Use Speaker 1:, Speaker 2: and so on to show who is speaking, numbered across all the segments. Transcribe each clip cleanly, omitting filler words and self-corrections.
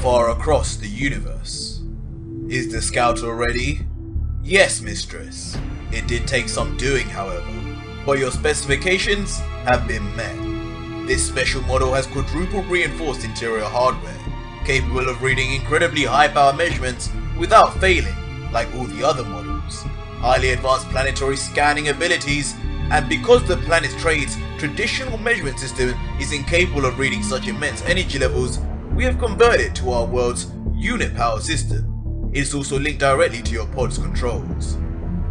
Speaker 1: far across the universe. Is the Scouter ready? Yes, mistress. It did take some doing, however, but your specifications have been met. This special model has quadruple reinforced interior hardware, capable of reading incredibly high power measurements without failing, like all the other models. Highly advanced planetary scanning abilities, and because the planet's trade's traditional measurement system is incapable of reading such immense energy levels, we have converted to our world's unit power system. It's also linked directly to your pod's controls.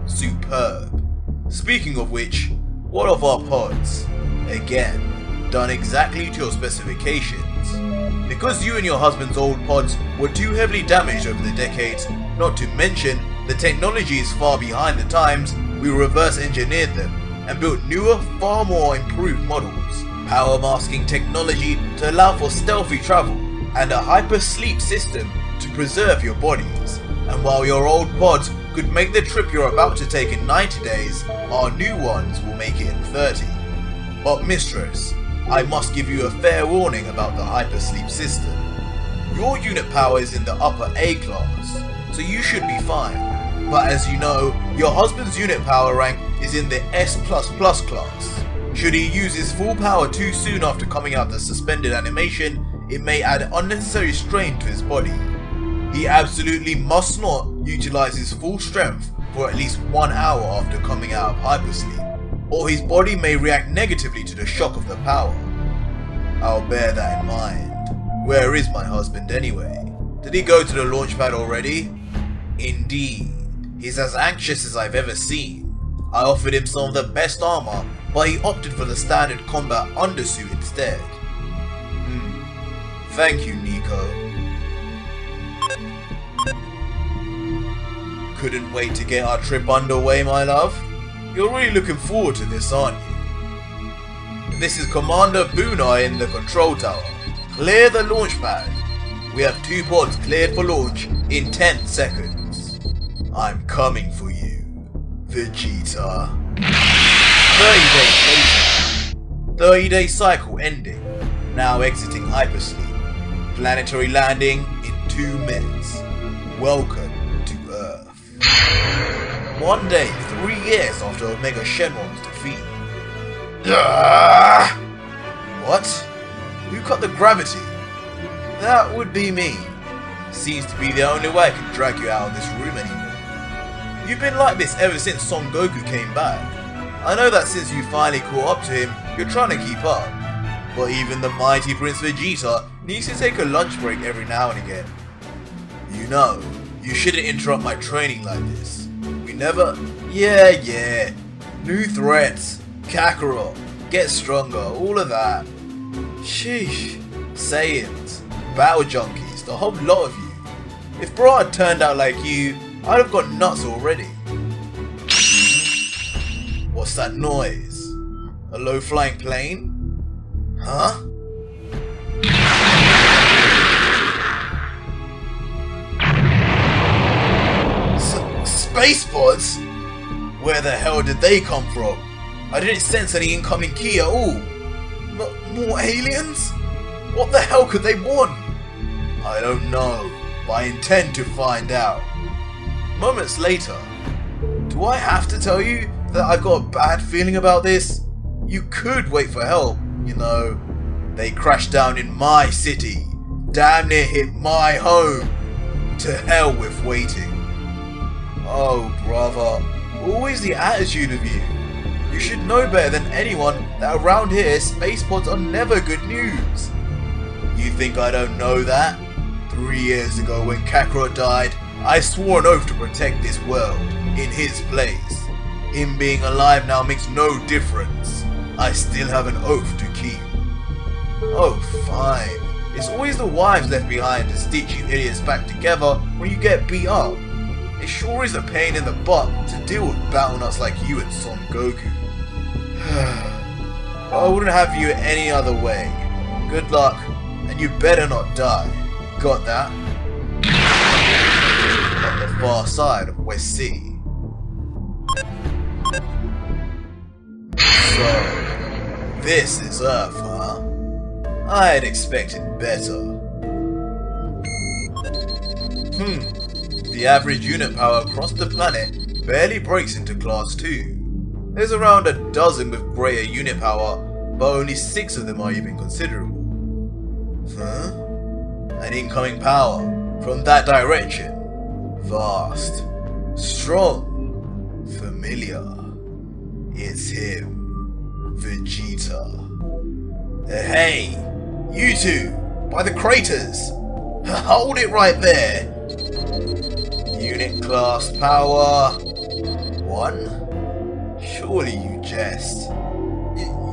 Speaker 1: Superb. Speaking of which, what of our pods? Again, done exactly to your specifications. Because you and your husband's old pods were too heavily damaged over the decades, not to mention the technology is far behind the times, we reverse engineered them and built newer, far more improved models. Power masking technology to allow for stealthy travel, and a hyper sleep system to preserve your bodies. And while your old pods could make the trip you're about to take in 90 days, our new ones will make it in 30. But mistress, I must give you a fair warning about the hypersleep system. Your unit power is in the upper A class, so you should be fine. But as you know, your husband's unit power rank is in the S++ class. Should he use his full power too soon after coming out the suspended animation, it may add unnecessary strain to his body. He absolutely must not utilize his full strength for at least 1 hour after coming out of hypersleep, or his body may react negatively to the shock of the power. I'll bear that in mind. Where is my husband anyway? Did he go to the launch pad already? Indeed. He's as anxious as I've ever seen. I offered him some of the best armor, but he opted for the standard combat undersuit instead. Thank you, Nico. Couldn't wait to get our trip underway, my love. You're really looking forward to this, aren't you? This is Commander Buna in the control tower. Clear the launch pad. We have 2 pods cleared for launch in 10 seconds. I'm coming for you, Vegeta. 30 days later. 30-day cycle ending. Now exiting hypersleep. Planetary landing in 2 minutes. Welcome to Earth. 1 day, 3 years after Omega Shenron's defeat. What? Who cut the gravity? That would be me. Seems to be the only way I can drag you out of this room anymore. You've been like this ever since Son Goku came back. I know that since you finally caught up to him, you're trying to keep up. But even the mighty Prince Vegeta needs to take a lunch break every now and again. You know, you shouldn't interrupt my training like this. We never... Yeah. New threats. Kakarot. Get stronger. All of that. Sheesh. Saiyans. Battle junkies. The whole lot of you. If bro had turned out like you, I'd have got nuts already. What's that noise? A low-flying plane? Huh? Space pods? Where the hell did they come from? I didn't sense any incoming ki at all. More aliens? What the hell could they want? I don't know, but I intend to find out. Moments later. Do I have to tell you that I've got a bad feeling about this? You could wait for help. You know, they crashed down in my city, damn near hit my home. To hell with waiting. Oh brother, always the attitude of you. You should know better than anyone that around here space pods are never good news. You think I don't know that? 3 years ago when Kakarot died, I swore an oath to protect this world, in his place. Him being alive now makes no difference. I still have an oath to keep. Oh, fine. It's always the wives left behind to stitch you idiots back together when you get beat up. It sure is a pain in the butt to deal with battle nuts like you and Son Goku. I wouldn't have you any other way. Good luck, and you better not die. Got that? On the far side of West Sea. So, this is Earth, huh? I had expected better. The average unit power across the planet barely breaks into Class 2. There's around a dozen with greater unit power, but only 6 of them are even considerable. An incoming power from that direction. Vast, strong, familiar. It's him, Vegeta. Hey, you two, by the craters! Hold it right there! Unit class power 1? Surely you jest.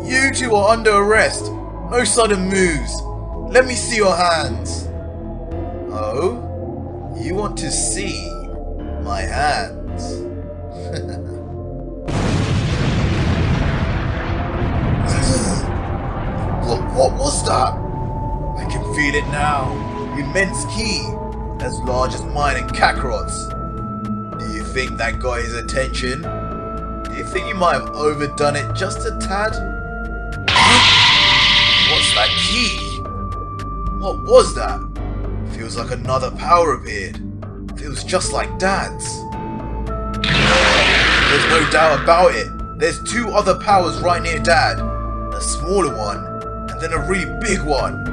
Speaker 1: You two are under arrest. No sudden moves. Let me see your hands. Oh? You want to see my hands? What was that? I can feel it now. Immense ki, as large as mine and Kakarot's. Do you think that got his attention? Do you think you might have overdone it just a tad? What's that ki? What was that? Feels like another power appeared. Feels just like Dad's. There's no doubt about it. There's 2 other powers right near Dad. A smaller one, and then a really big one.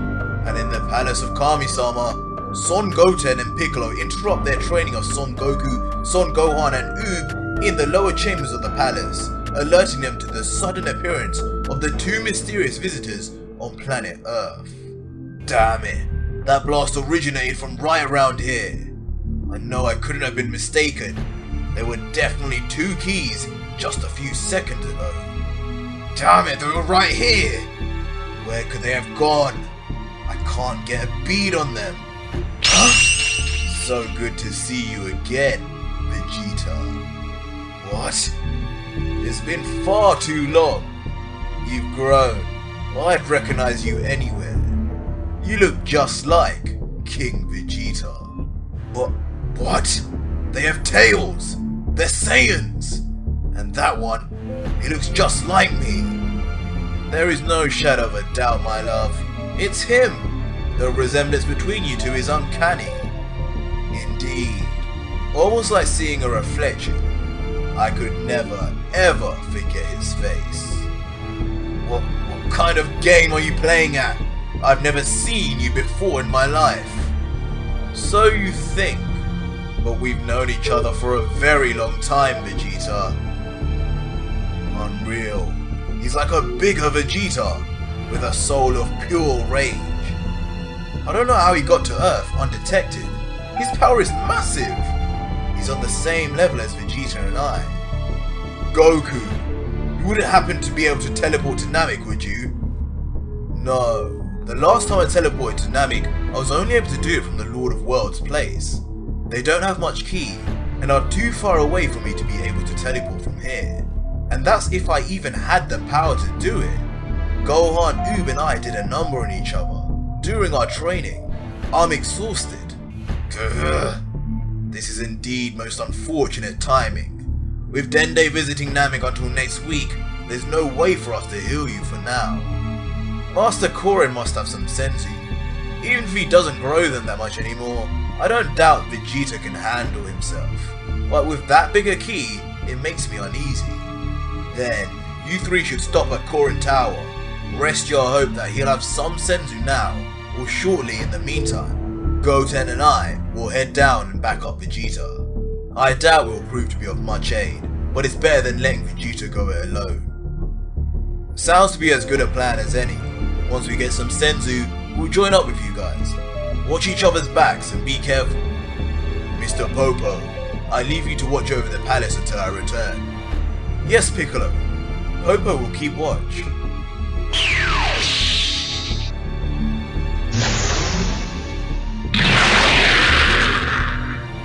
Speaker 1: And in the palace of Kami-sama, Son Goten and Piccolo interrupt their training of Son Goku, Son Gohan and Oob in the lower chambers of the palace, alerting them to the sudden appearance of the 2 mysterious visitors on planet Earth. Damn it, that blast originated from right around here. I know I couldn't have been mistaken. There were definitely 2 keys just a few seconds ago. Damn it, they were right here! Where could they have gone? I can't get a bead on them. So good to see you again, Vegeta. What? It's been far too long. You've grown. I'd recognize you anywhere. You look just like King Vegeta. What? They have tails! They're Saiyans! And that one, he looks just like me. There is no shadow of a doubt, my love. It's him! The resemblance between you two is uncanny. Indeed. Almost like seeing a reflection. I could never, ever forget his face. What kind of game are you playing at? I've never seen you before in my life. So you think, but we've known each other for a very long time, Vegeta. Unreal. He's like a bigger Vegeta, with a soul of pure rage. I don't know how he got to Earth undetected. His power is massive. He's on the same level as Vegeta and I. Goku, you wouldn't happen to be able to teleport to Namek, would you? No. The last time I teleported to Namek, I was only able to do it from the Lord of Worlds place. They don't have much ki, and are too far away for me to be able to teleport from here. And that's if I even had the power to do it. Gohan, Oob and I did a number on each other during our training. I'm exhausted. This is indeed most unfortunate timing. With Dende visiting Namek until next week, there's no way for us to heal you for now. Master Korin must have some senzu. Even if he doesn't grow them that much anymore, I don't doubt Vegeta can handle himself. But with that bigger ki, it makes me uneasy. Then, you 3 should stop at Korin Tower. Rest your hope that he'll have some senzu now, or shortly in the meantime. Goten and I will head down and back up Vegeta. I doubt we'll prove to be of much aid, but it's better than letting Vegeta go it alone. Sounds to be as good a plan as any. Once we get some senzu, we'll join up with you guys. Watch each other's backs and be careful. Mr. Popo, I leave you to watch over the palace until I return. Yes, Piccolo. Popo will keep watch.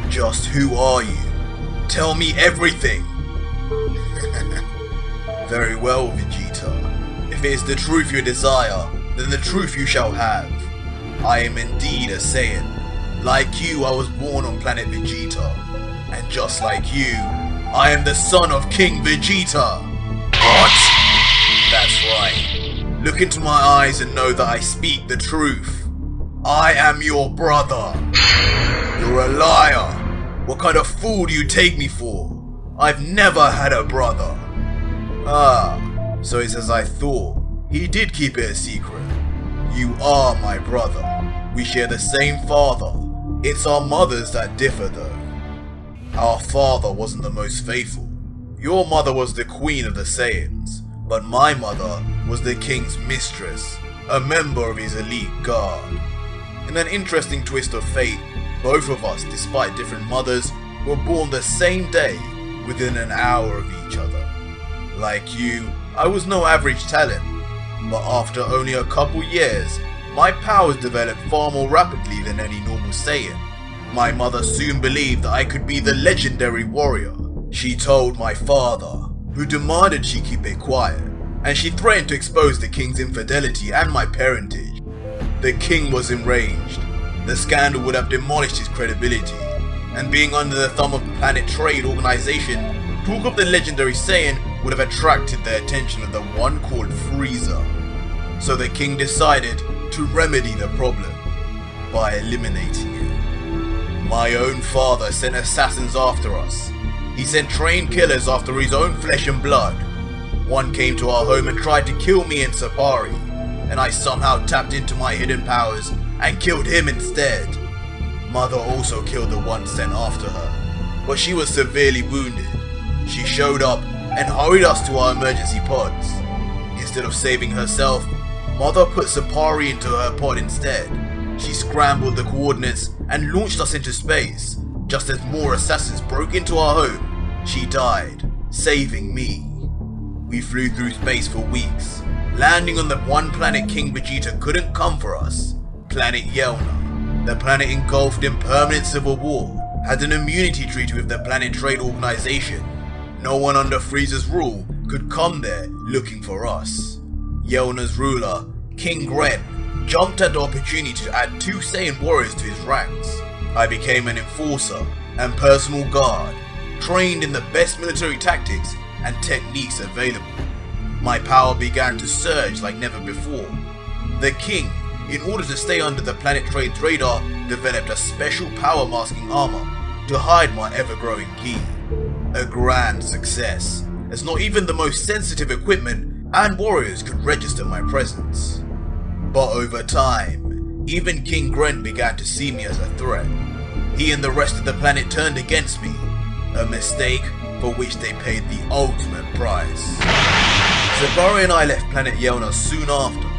Speaker 1: Just who are you? Tell me everything! Very well, Vegeta. If it is the truth you desire, then the truth you shall have. I am indeed a Saiyan. Like you, I was born on planet Vegeta. And just like you, I am the son of King Vegeta! What? That's right. Look into my eyes and know that I speak the truth. I am your brother. You're a liar! What kind of fool do you take me for? I've never had a brother. Ah, so it's as I thought. He did keep it a secret. You are my brother. We share the same father. It's our mothers that differ though. Our father wasn't the most faithful. Your mother was the queen of the Saiyans, but my mother was the king's mistress, a member of his elite guard. In an interesting twist of fate, both of us, despite different mothers, were born the same day, within an hour of each other. Like you, I was no average talent, but after only a couple years, my powers developed far more rapidly than any normal Saiyan. My mother soon believed that I could be the legendary warrior. She told my father, who demanded she keep it quiet, and she threatened to expose the king's infidelity and my parentage. The king was enraged. The scandal would have demolished his credibility, and being under the thumb of the Planet Trade Organization, talk of the legendary Saiyan would have attracted the attention of the one called Frieza. So the king decided to remedy the problem by eliminating it. My own father sent assassins after us. He sent trained killers after his own flesh and blood. One came to our home and tried to kill me and Sapari, and I somehow tapped into my hidden powers and killed him instead. Mother also killed the one sent after her, but she was severely wounded. She showed up and hurried us to our emergency pods. Instead of saving herself, Mother put Sapari into her pod instead. She scrambled the coordinates and launched us into space. Just as more assassins broke into our home, she died, saving me. We flew through space for weeks, landing on the one planet King Vegeta couldn't come for us, Planet Yelna. The planet engulfed in permanent civil war, had an immunity treaty with the Planet Trade Organization. No one under Frieza's rule could come there looking for us. Yelna's ruler, King Gren, jumped at the opportunity to add 2 Saiyan warriors to his ranks. I became an enforcer and personal guard, trained in the best military tactics and techniques available. My power began to surge like never before. The king, in order to stay under the Planet Trade's radar, developed a special power masking armor to hide my ever-growing ki. A grand success, as not even the most sensitive equipment and warriors could register my presence. But over time, even King Gren began to see me as a threat. He and the rest of the planet turned against me, a mistake for which they paid the ultimate price. Sapari and I left Planet Yelna soon after.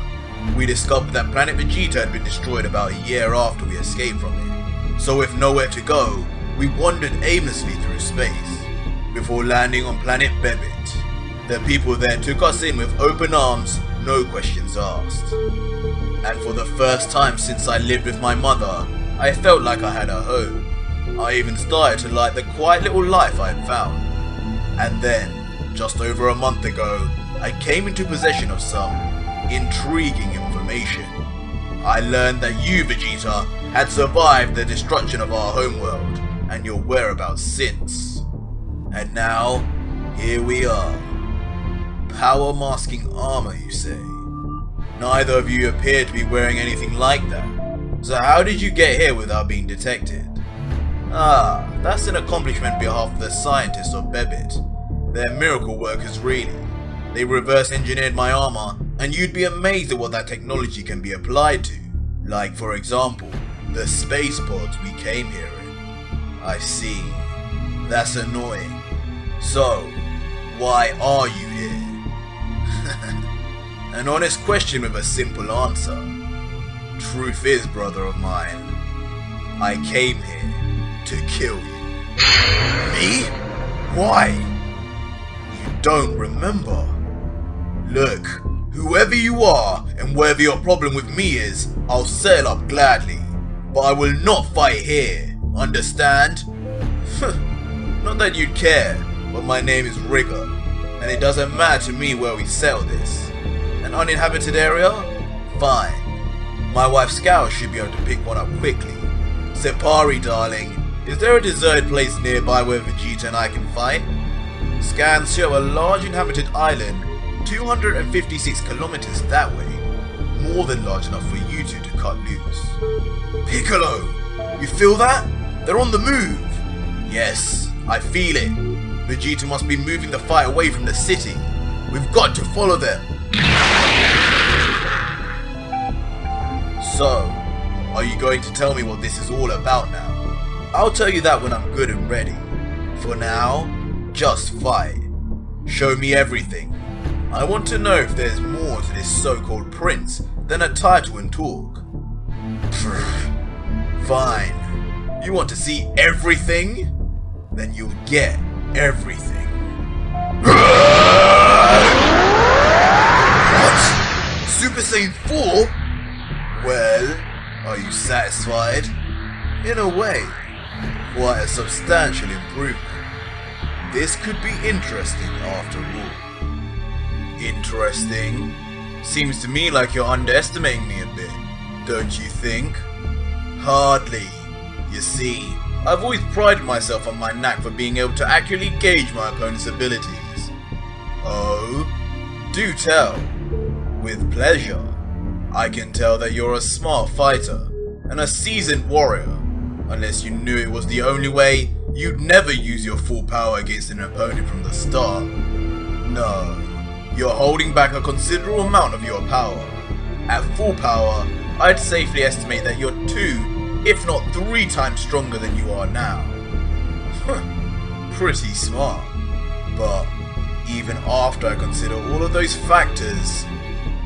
Speaker 1: We discovered that Planet Vegeta had been destroyed about a year after we escaped from it. So with nowhere to go, we wandered aimlessly through space, before landing on Planet Bebit. The people there took us in with open arms, no questions asked. And for the first time since I lived with my mother, I felt like I had a home. I even started to like the quiet little life I had found. And then, just over a month ago, I came into possession of some intriguing information. I learned that you, Vegeta, had survived the destruction of our homeworld, and your whereabouts since. And now, here we are. Power masking armor, you say? Neither of you appear to be wearing anything like that. So how did you get here without being detected? Ah, that's an accomplishment on behalf of the scientists of Bebit. They're miracle workers really. They reverse engineered my armor, and you'd be amazed at what that technology can be applied to. Like for example, the space pods we came here in. I see. That's annoying. So, why are you here? An honest question with a simple answer. Truth is, brother of mine, I came here to kill you. Me? Why? You don't remember? Look, whoever you are and whatever your problem with me is, I'll settle up gladly. But I will not fight here, understand? Not that you'd care, but my name is Rigger, and it doesn't matter to me where we settle this. An uninhabited area? Fine. My wife Scout should be able to pick one up quickly. Sapari, darling, is there a deserted place nearby where Vegeta and I can fight? Scans show a large inhabited island 256 kilometers that way. More than large enough for you two to cut loose. Piccolo, you feel that? They're on the move! Yes, I feel it. Vegeta must be moving the fight away from the city. We've got to follow them. So, are you going to tell me what this is all about now? I'll tell you that when I'm good and ready. For now, just fight. Show me everything. I want to know if there's more to this so-called prince than a title and talk. Fine. You want to see everything? Then you'll get everything. What? Super Saiyan 4? Well, are you satisfied? In a way, quite a substantial improvement. This could be interesting after all. Interesting? Seems to me like you're underestimating me a bit, don't you think? Hardly. You see, I've always prided myself on my knack for being able to accurately gauge my opponent's abilities. Oh? Do tell. With pleasure. I can tell that you're a smart fighter and a seasoned warrior. Unless you knew it was the only way, you'd never use your full power against an opponent from the start. No, you're holding back a considerable amount of your power. At full power, I'd safely estimate that you're 2, if not 3 times stronger than you are now. Pretty smart. But even after I consider all of those factors,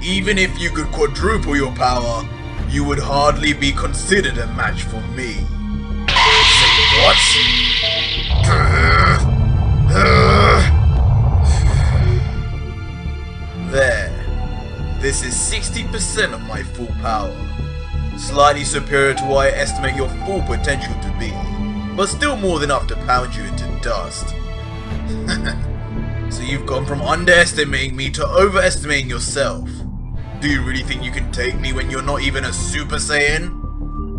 Speaker 1: even if you could quadruple your power, you would hardly be considered a match for me. Say what? There. This is 60% of my full power. Slightly superior to what I estimate your full potential to be, but still more than enough to pound you into dust. So you've gone from underestimating me to overestimating yourself. Do you really think you can take me when you're not even a Super Saiyan?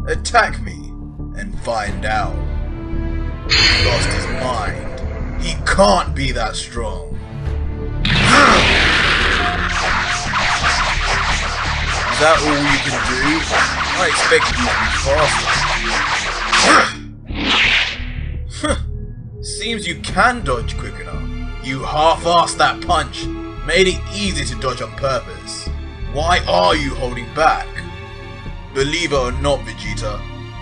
Speaker 1: Attack me and find out. He lost his mind. He can't be that strong. Is that all you can do? I expected you to be faster. Seems you can dodge quick enough. You half-assed that punch. Made it easy to dodge on purpose. Why are you holding back? Believe it or not, Vegeta,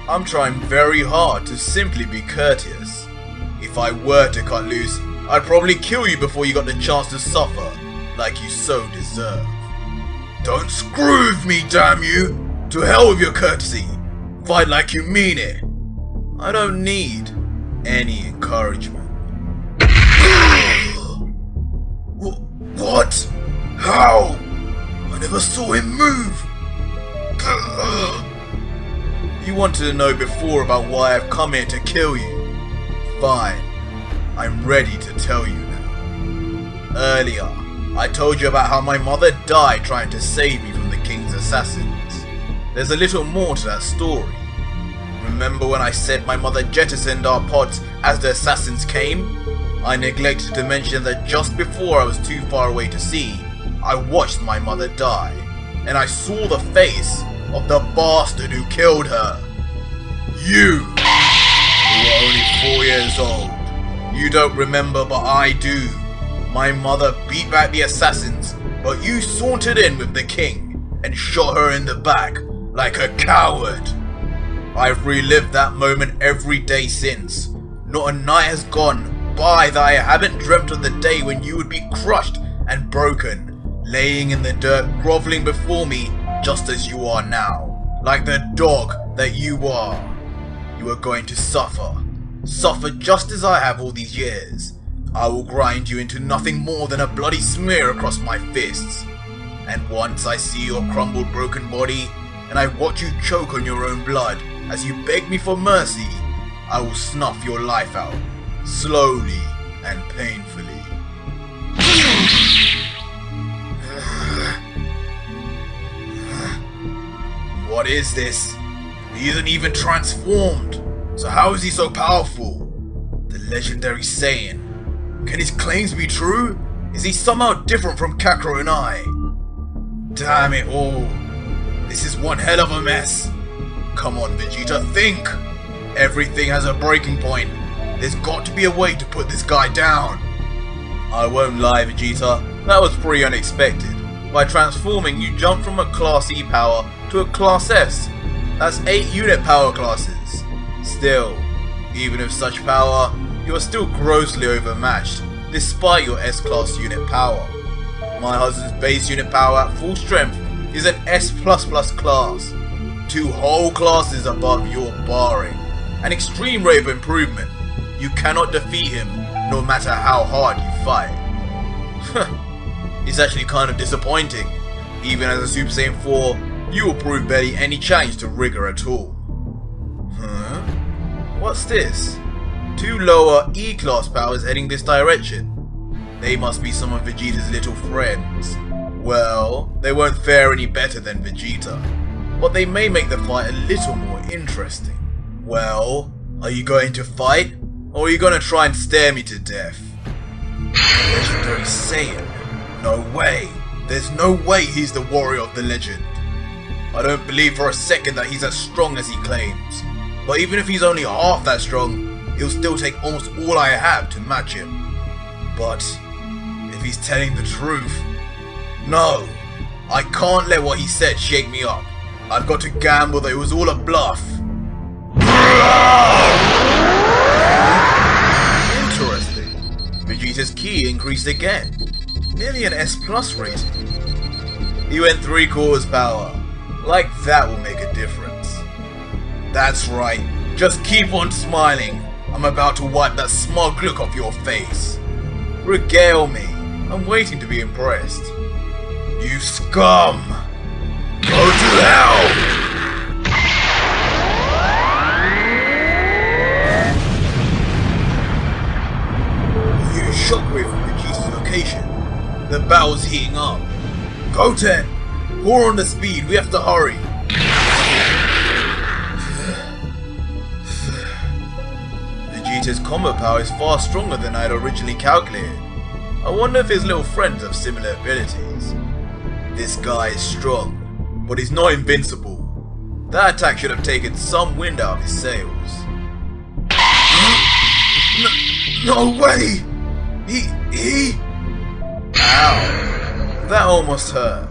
Speaker 1: I'm trying very hard to simply be courteous. If I were to cut loose, I'd probably kill you before you got the chance to suffer, like you so deserve. Don't screw with me, damn you! To hell with your courtesy! Fight like you mean it! I don't need any encouragement. What? How? I never saw him move! You wanted to know before about why I've come here to kill you. Fine. I'm ready to tell you now. Earlier, I told you about how my mother died trying to save me from the king's assassins. There's a little more to that story. Remember when I said my mother jettisoned our pods as the assassins came? I neglected to mention that just before I was too far away to see, I watched my mother die, and I saw the face of the bastard who killed her. You! You are only 4 years old. You don't remember, but I do. My mother beat back the assassins, but you sauntered in with the king and shot her in the back like a coward. I've relived that moment every day since. Not a night has gone by that I haven't dreamt of the day when you would be crushed and broken, laying in the dirt, groveling before me just as you are now, like the dog that you are. You are going to suffer just as I have all these years. I will grind you into nothing more than a bloody smear across my fists. And once I see your crumbled, broken body, and I watch you choke on your own blood as you beg me for mercy, I will snuff your life out, slowly and painfully. What is this? He isn't even transformed. So how is he so powerful? The legendary Saiyan. Can his claims be true? Is he somehow different from Kakarot and I? Damn it all. This is one hell of a mess. Come on, Vegeta, think. Everything has a breaking point. There's got to be a way to put this guy down. I won't lie, Vegeta, that was pretty unexpected. By transforming, you jumped from a Class E power to a Class S. That's 8 unit power classes. Still, even with such power, you are still grossly overmatched, despite your S-Class unit power. My husband's base unit power at full strength is an S++ class. 2 whole classes above your barring. An extreme rate of improvement. You cannot defeat him, no matter how hard you fight. It's actually kind of disappointing. Even as a Super Saiyan 4, you will prove barely any challenge to Rigor at all. Huh? What's this? 2 lower E-class powers heading this direction. They must be some of Vegeta's little friends. Well, they won't fare any better than Vegeta, but they may make the fight a little more interesting. Well, are you going to fight? Or are you gonna try and stare me to death? Legendary Saiyan? No way! There's no way he's the warrior of the legend. I don't believe for a second that he's as strong as he claims. But even if he's only half that strong, he'll still take almost all I have to match him. But if he's telling the truth, no, I can't let what he said shake me up. I've got to gamble that it was all a bluff. Interesting. Vegeta's ki increased again. Nearly an S+ rating. He went 3/4 power. Like that will make a difference. That's right. Just keep on smiling. I'm about to wipe that smug look off your face. Regale me. I'm waiting to be impressed. You scum! Go to hell! You shockwave from Vegeta's location. The battle's heating up. Goten! Pour on the speed, we have to hurry. Vegeta's combo power is far stronger than I had originally calculated. I wonder if his little friends have similar abilities. This guy is strong, but he's not invincible. That attack should have taken some wind out of his sails. No way! He... Ow. That almost hurt.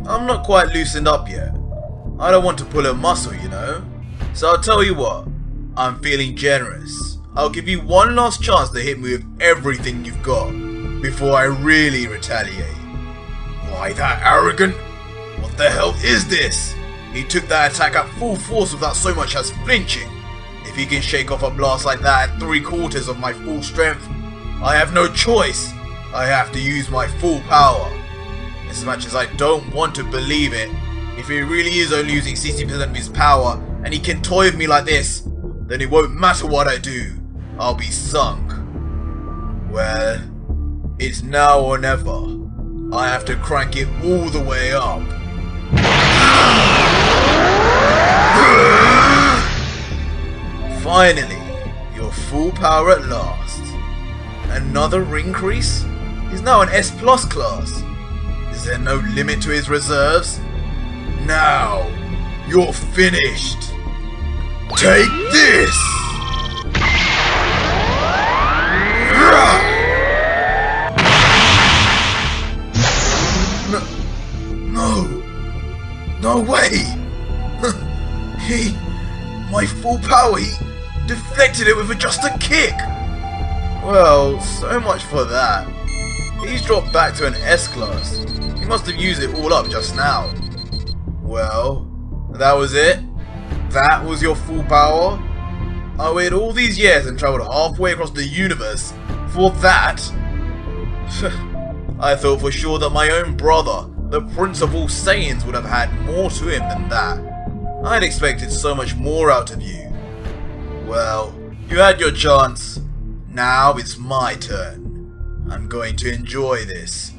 Speaker 1: I'm not quite loosened up yet. I don't want to pull a muscle, you know. So I'll tell you what, I'm feeling generous. I'll give you one last chance to hit me with everything you've got, before I really retaliate. Why that arrogant? What the hell is this? He took that attack at full force without so much as flinching. If he can shake off a blast like that at 3/4 of my full strength, I have no choice. I have to use my full power. As much as I don't want to believe it, if he really is only using 60% of his power and he can toy with me like this, then it won't matter what I do. I'll be sunk. Well, it's now or never. I have to crank it all the way up. Finally, your full power at last. Another increase? He's now an S+ class. Is there no limit to his reserves? Now, you're finished. Take this! No way! My full power, he deflected it with just a kick! Well, so much for that. He's dropped back to an S class. He must have used it all up just now. Well, that was it? That was your full power? I waited all these years and travelled halfway across the universe for that? I thought for sure that my own brother, the Prince of all Saiyans, would have had more to him than that. I'd expected so much more out of you. Well, you had your chance. Now it's my turn. I'm going to enjoy this.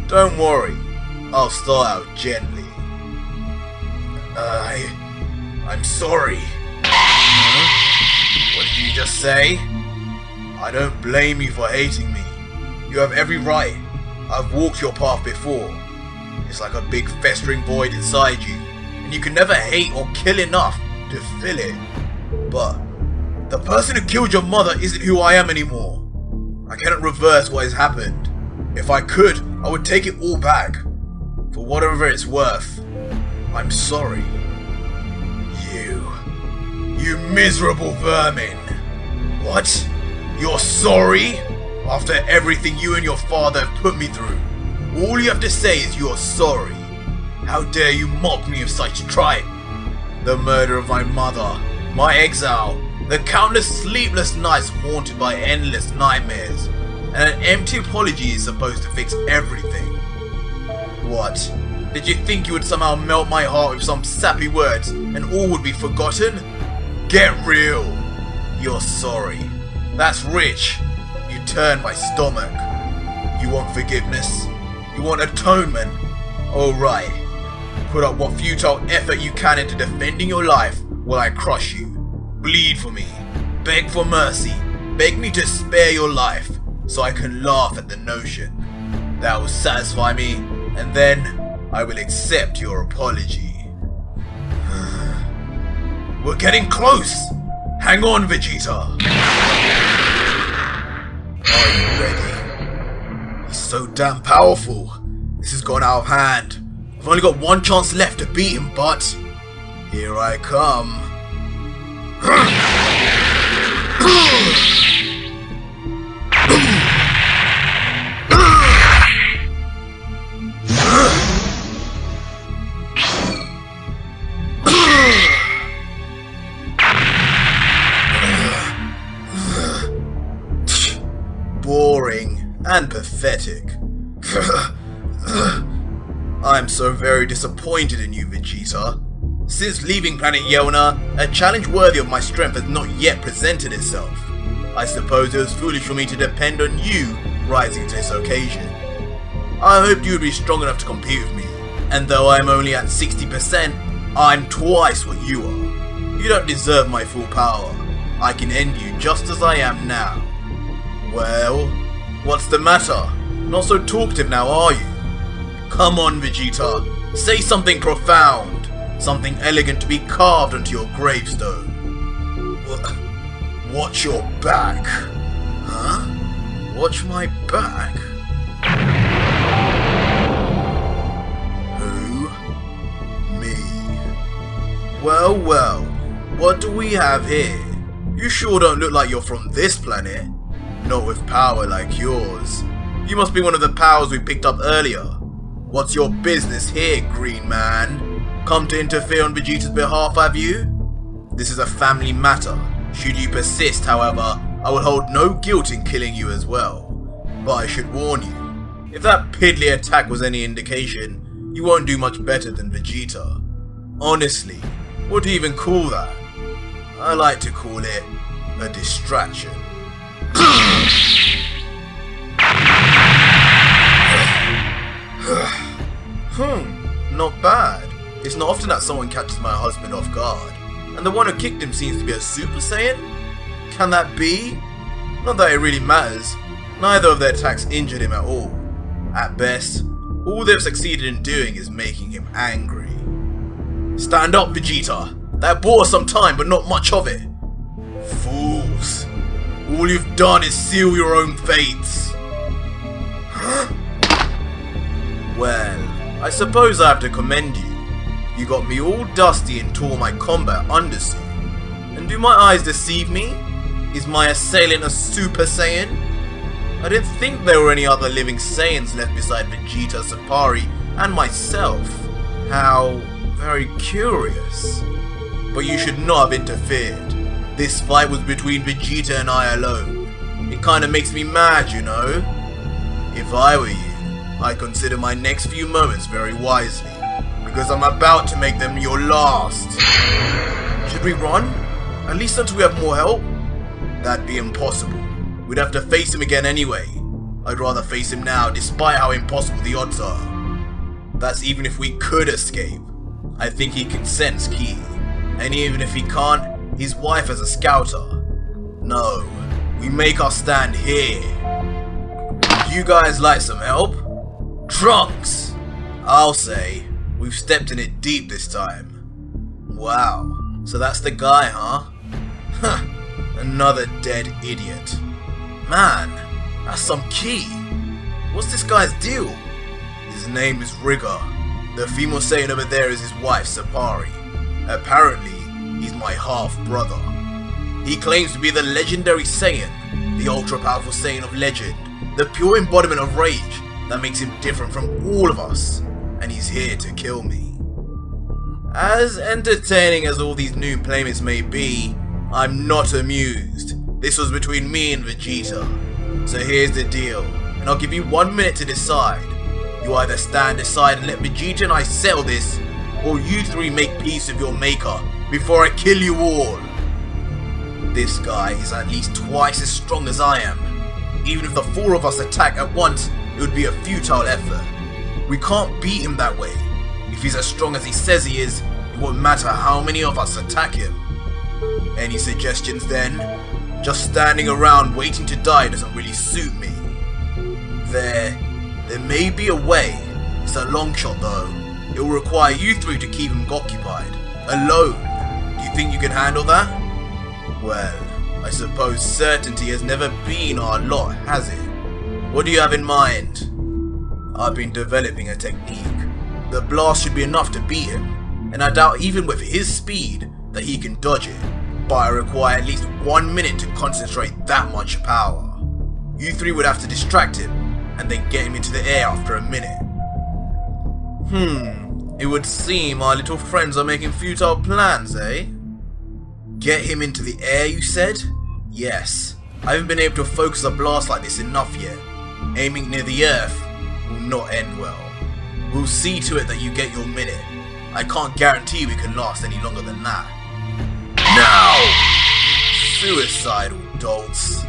Speaker 1: Don't worry, I'll start out gently. I'm sorry. Huh? What did you just say? I don't blame you for hating me. You have every right. I've walked your path before. It's like a big festering void inside you, and and you can never hate or kill enough to fill it. But the person who killed your mother isn't who I am anymore. I cannot reverse what has happened. If I could, I would take it all back. For whatever it's worth, I'm sorry. You miserable vermin. What? You're sorry? After everything you and your father have put me through, all you have to say is you're sorry. How dare you mock me of such tripe? The murder of my mother, my exile, the countless sleepless nights haunted by endless nightmares, and an empty apology is supposed to fix everything. What? Did you think you would somehow melt my heart with some sappy words and all would be forgotten? Get real! You're sorry. That's rich. You turned my stomach. You want forgiveness? You want atonement? Alright. Put up what futile effort you can into defending your life while I crush you. Bleed for me. Beg for mercy. Beg me to spare your life so I can laugh at the notion. That will satisfy me, and then I will accept your apology. We're getting close! Hang on, Vegeta! Are you ready? He's so damn powerful. This has gone out of hand. I've only got one chance left to beat him, but here I come. Boring and pathetic. I'm so very disappointed in you, Vegeta. Since leaving planet Yelna, a challenge worthy of my strength has not yet presented itself. I suppose it was foolish for me to depend on you rising to this occasion. I hoped you would be strong enough to compete with me, and though I'm only at 60%, I'm twice what you are. You don't deserve my full power. I can end you just as I am now. Well, what's the matter? Not so talkative now, are you? Come on, Vegeta. Say something profound. Something elegant to be carved onto your gravestone. Watch your back. Huh? Watch my back? Who? Me. Well, well. What do we have here? You sure don't look like you're from this planet. Not with power like yours. You must be one of the powers we picked up earlier. What's your business here, green man? Come to interfere on Vegeta's behalf, have you? This is a family matter. Should you persist, however, I will hold no guilt in killing you as well. But I should warn you, if that piddly attack was any indication, you won't do much better than Vegeta. Honestly, what do you even call that? I like to call it a distraction. Not bad. It's not often that someone catches my husband off guard. And the one who kicked him seems to be a Super Saiyan? Can that be? Not that it really matters. Neither of their attacks injured him at all. At best, all they've succeeded in doing is making him angry. Stand up, Vegeta. That bought us some time, but not much of it. Fools. All you've done is seal your own fates. Well, I suppose I have to commend you. You got me all dusty and tore my combat undersuit. And do my eyes deceive me? Is my assailant a Super Saiyan? I didn't think there were any other living Saiyans left beside Vegeta, Sapari, and myself. How very curious. But you should not have interfered. This fight was between Vegeta and I alone. It kinda makes me mad, you know? If I were you, I'd consider my next few moments very wisely, because I'm about to make them your last. Should we run? At least until we have more help? That'd be impossible. We'd have to face him again anyway. I'd rather face him now, despite how impossible the odds are. That's even if we could escape. I think he can sense Ki. And even if he can't, his wife is a scouter. No, we make our stand here. You guys like some help? Trunks! I'll say, we've stepped in it deep this time. Wow, so that's the guy, huh? Huh, another dead idiot. Man, that's some key. What's this guy's deal? His name is Rigger. The female Saiyan over there is his wife, Sapari. Apparently, he's my half-brother. He claims to be the legendary Saiyan, the ultra-powerful Saiyan of legend, the pure embodiment of rage that makes him different from all of us, and he's here to kill me. As entertaining as all these new playmates may be, I'm not amused. This was between me and Vegeta. So here's the deal, and I'll give you 1 minute to decide. You either stand aside and let Vegeta and I settle this, or you three make peace with your maker before I kill you all. This guy is at least twice as strong as I am. Even if the four of us attack at once, it would be a futile effort. We can't beat him that way. If he's as strong as he says he is, it won't matter how many of us attack him. Any suggestions then? Just standing around waiting to die doesn't really suit me. There may be a way. It's a long shot though. It will require you three to keep him occupied. Alone. Do you think you can handle that? Well, I suppose certainty has never been our lot, has it? What do you have in mind? I've been developing a technique. The blast should be enough to beat him, and I doubt even with his speed that he can dodge it. But I require at least 1 minute to concentrate that much power. You three would have to distract him, and then get him into the air after a minute. It would seem our little friends are making futile plans, eh? Get him into the air, you said? Yes. I haven't been able to focus a blast like this enough yet. Aiming near the earth will not end well. We'll see to it that you get your minute. I can't guarantee we can last any longer than that. Now! Suicidal dolts.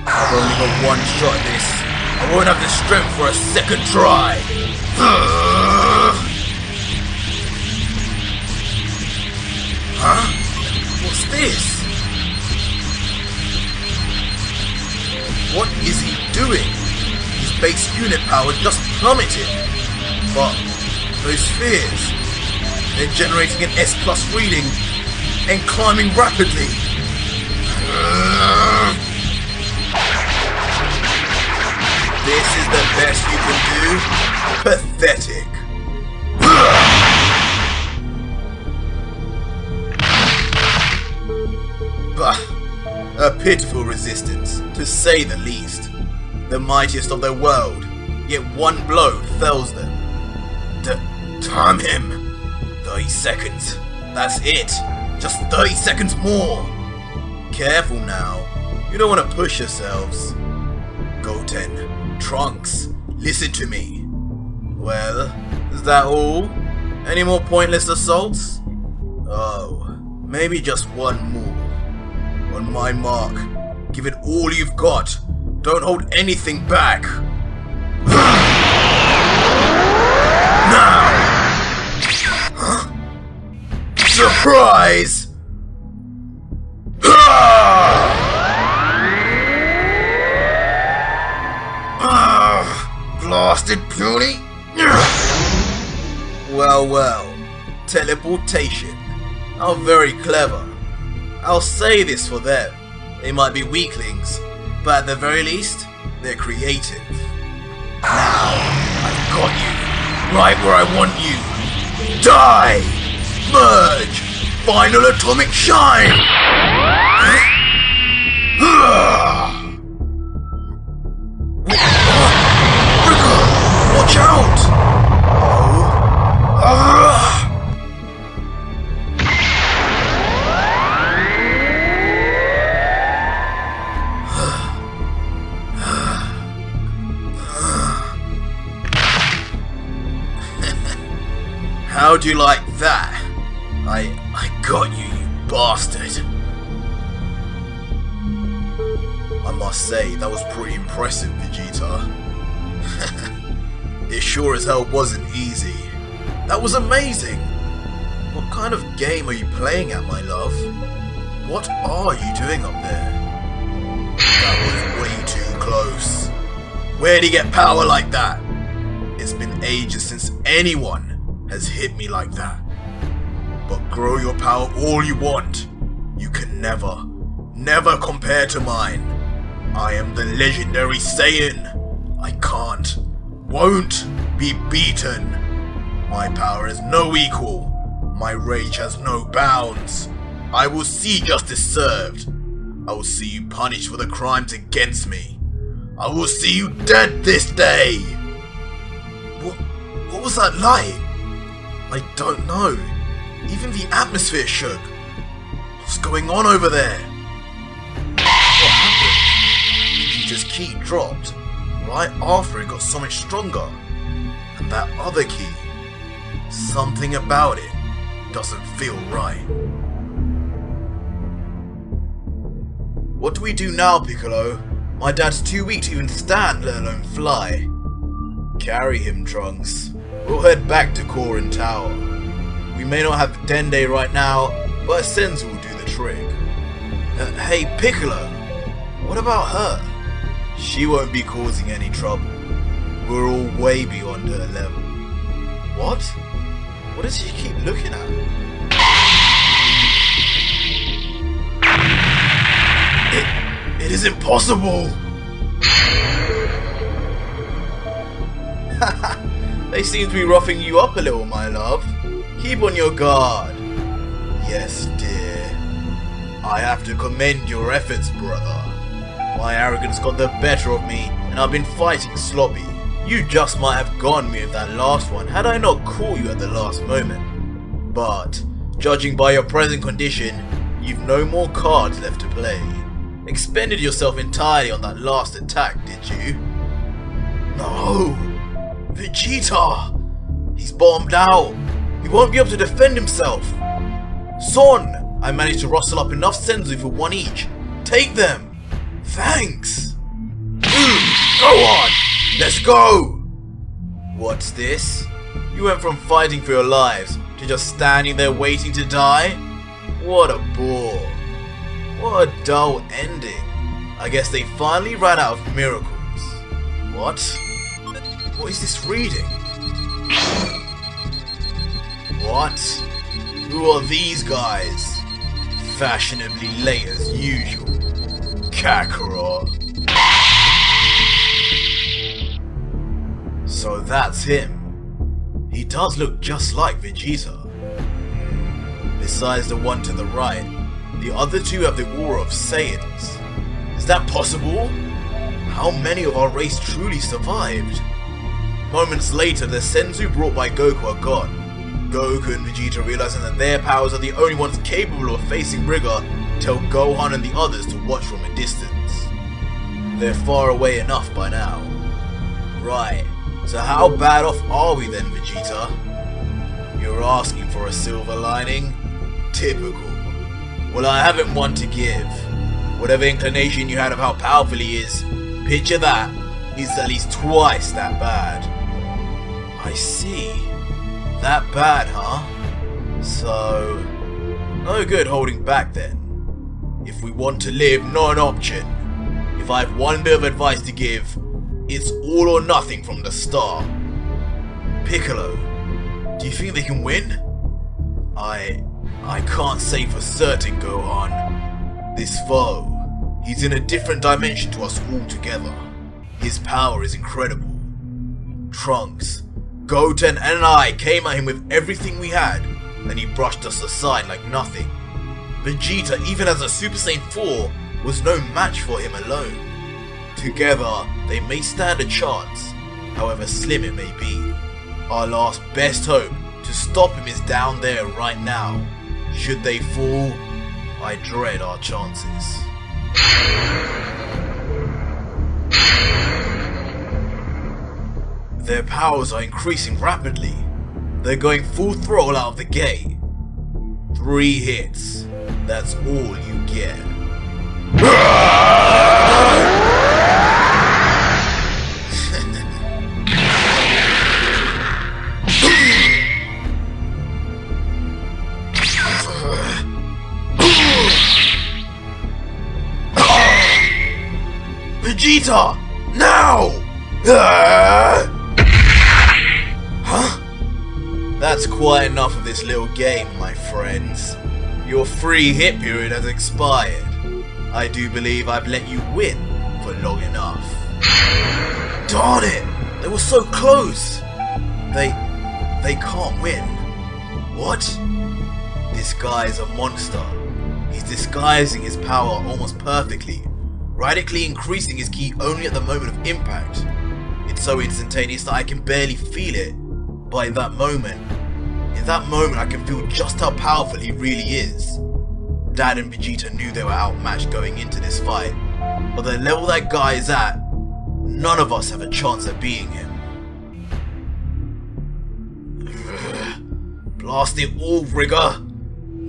Speaker 1: I've only got one shot at this. I won't have the strength for a second try. Huh? What's this? What is he doing? His base unit power just plummeted. But those spheres, they're generating an S+ reading and climbing rapidly. This is the best you can do? Pathetic. Bah, a pitiful resistance, to say the least. The mightiest of their world, yet one blow fells them. Time him. 30 seconds. That's it. Just 30 seconds more. Careful now. You don't want to push yourselves. Goten, Trunks, listen to me. Well, is that all? Any more pointless assaults? Oh, maybe just one more. On my mark, give it all you've got. Don't hold anything back. Now! Huh? Surprise! Blasted puny! Well, teleportation. How very clever. I'll say this for them. They might be weaklings, but at the very least, they're creative. Now, I've got you, right where I want you. Die! Merge! Final atomic shine! Watch out! How'd you like that? I got you, you bastard. I must say, that was pretty impressive, Vegeta. It sure as hell wasn't easy. That was amazing! What kind of game are you playing at, my love? What are you doing up there? That was way too close. Where'd he get power like that? It's been ages since anyone has hit me like that. But grow your power all you want. You can never compare to mine. I am the legendary Saiyan. I can't, won't be beaten. My power has no equal. My rage has no bounds. I will see justice served. I will see you punished for the crimes against me. I will see you dead this day. What was that light? I don't know. Even the atmosphere shook. What's going on over there? What happened? Vegeta's key dropped right after it got so much stronger. And that other key, something about it doesn't feel right. What do we do now, Piccolo? My dad's too weak to even stand, let alone fly. Carry him, Trunks. We'll head back to Korin Tower. We may not have Dende right now, but Senzu will do the trick. Hey, Piccolo, what about her? She won't be causing any trouble. We're all way beyond her level. What? What does she keep looking at? It is impossible! They seem to be roughing you up a little, my love. Keep on your guard. Yes, dear. I have to commend your efforts, brother. My arrogance got the better of me, and I've been fighting sloppy. You just might have gone me with that last one had I not caught you at the last moment. But, judging by your present condition, you've no more cards left to play. Expended yourself entirely on that last attack, did you? No! Vegeta! He's bombed out! He won't be able to defend himself! Son! I managed to rustle up enough Senzu for one each. Take them! Thanks! Go on! Let's go! What's this? You went from fighting for your lives to just standing there waiting to die? What a bore. What a dull ending. I guess they finally ran out of miracles. What? What is this reading? What? Who are these guys? Fashionably late as usual. Kakarot. So that's him. He does look just like Vegeta. Besides the one to the right, the other two have the aura of Saiyans. Is that possible? How many of our race truly survived? Moments later, the Senzu brought by Goku are gone. Goku and Vegeta, realizing that their powers are the only ones capable of facing Rigor, tell Gohan and the others to watch from a distance. They're far away enough by now. Right, so how bad off are we then, Vegeta? You're asking for a silver lining? Typical. Well, I haven't one to give. Whatever inclination you had of how powerful he is, picture that, he's at least twice that bad. I see. That bad, huh? So, no good holding back then. If we want to live, not an option. If I have one bit of advice to give, it's all or nothing from the start. Piccolo, do you think they can win? I can't say for certain, Gohan. This foe, he's in a different dimension to us altogether. His power is incredible. Trunks, Goten and I came at him with everything we had, and he brushed us aside like nothing. Vegeta, even as a Super Saiyan 4, was no match for him alone. Together, they may stand a chance, however slim it may be. Our last best hope to stop him is down there right now. Should they fall, I dread our chances. Their powers are increasing rapidly. They're going full throttle out of the gate. 3 hits. That's all you get. Vegeta! Now! Huh? That's quite enough of this little game, my friends. Your free hit period has expired. I do believe I've let you win for long enough. Darn it! They were so close! They can't win. What? This guy is a monster. He's disguising his power almost perfectly, radically increasing his ki only at the moment of impact. It's so instantaneous that I can barely feel it, but in that moment I can feel just how powerful he really is. Dad and Vegeta knew they were outmatched going into this fight, but the level that guy is at, none of us have a chance at beating him. Blast it all, Rigger!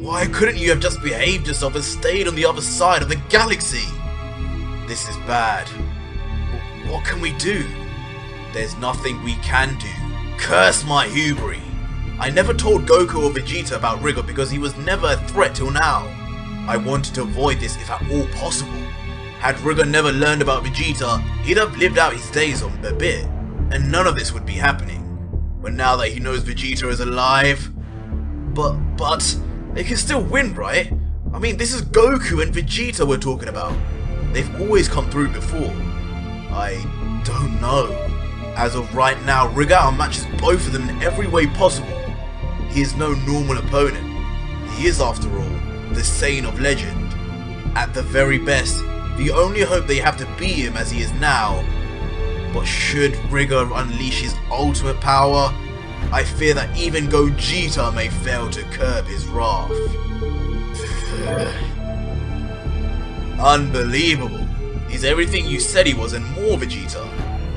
Speaker 1: Why couldn't you have just behaved yourself and stayed on the other side of the galaxy? This is bad. What can we do? There's nothing we can do. Curse my hubris! I never told Goku or Vegeta about Rigger because he was never a threat till now. I wanted to avoid this if at all possible. Had Rigger never learned about Vegeta, he'd have lived out his days on the bit, and none of this would be happening. But now that he knows Vegeta is alive... But... they can still win, right? I mean, this is Goku and Vegeta we're talking about. They've always come through before. I don't know. As of right now, Rigger outmatches both of them in every way possible. He is no normal opponent. He is, after all, the Saiyan of legend. At the very best, the only hope they have to beat him as he is now. But should Rigger unleash his ultimate power, I fear that even Gogeta may fail to curb his wrath. Unbelievable. He's everything you said he was and more, Vegeta.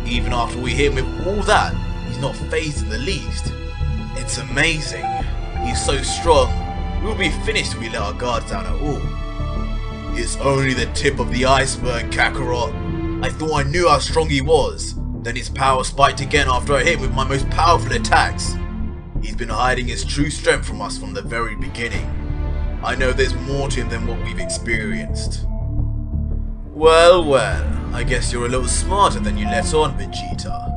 Speaker 1: Even after we hit him with all that, he's not phased in the least. It's amazing. He's so strong, we'll be finished if we let our guards down at all. It's only the tip of the iceberg, Kakarot. I thought I knew how strong he was. Then his power spiked again after I hit him with my most powerful attacks. He's been hiding his true strength from us from the very beginning. I know there's more to him than what we've experienced. Well, I guess you're a little smarter than you let on, Vegeta.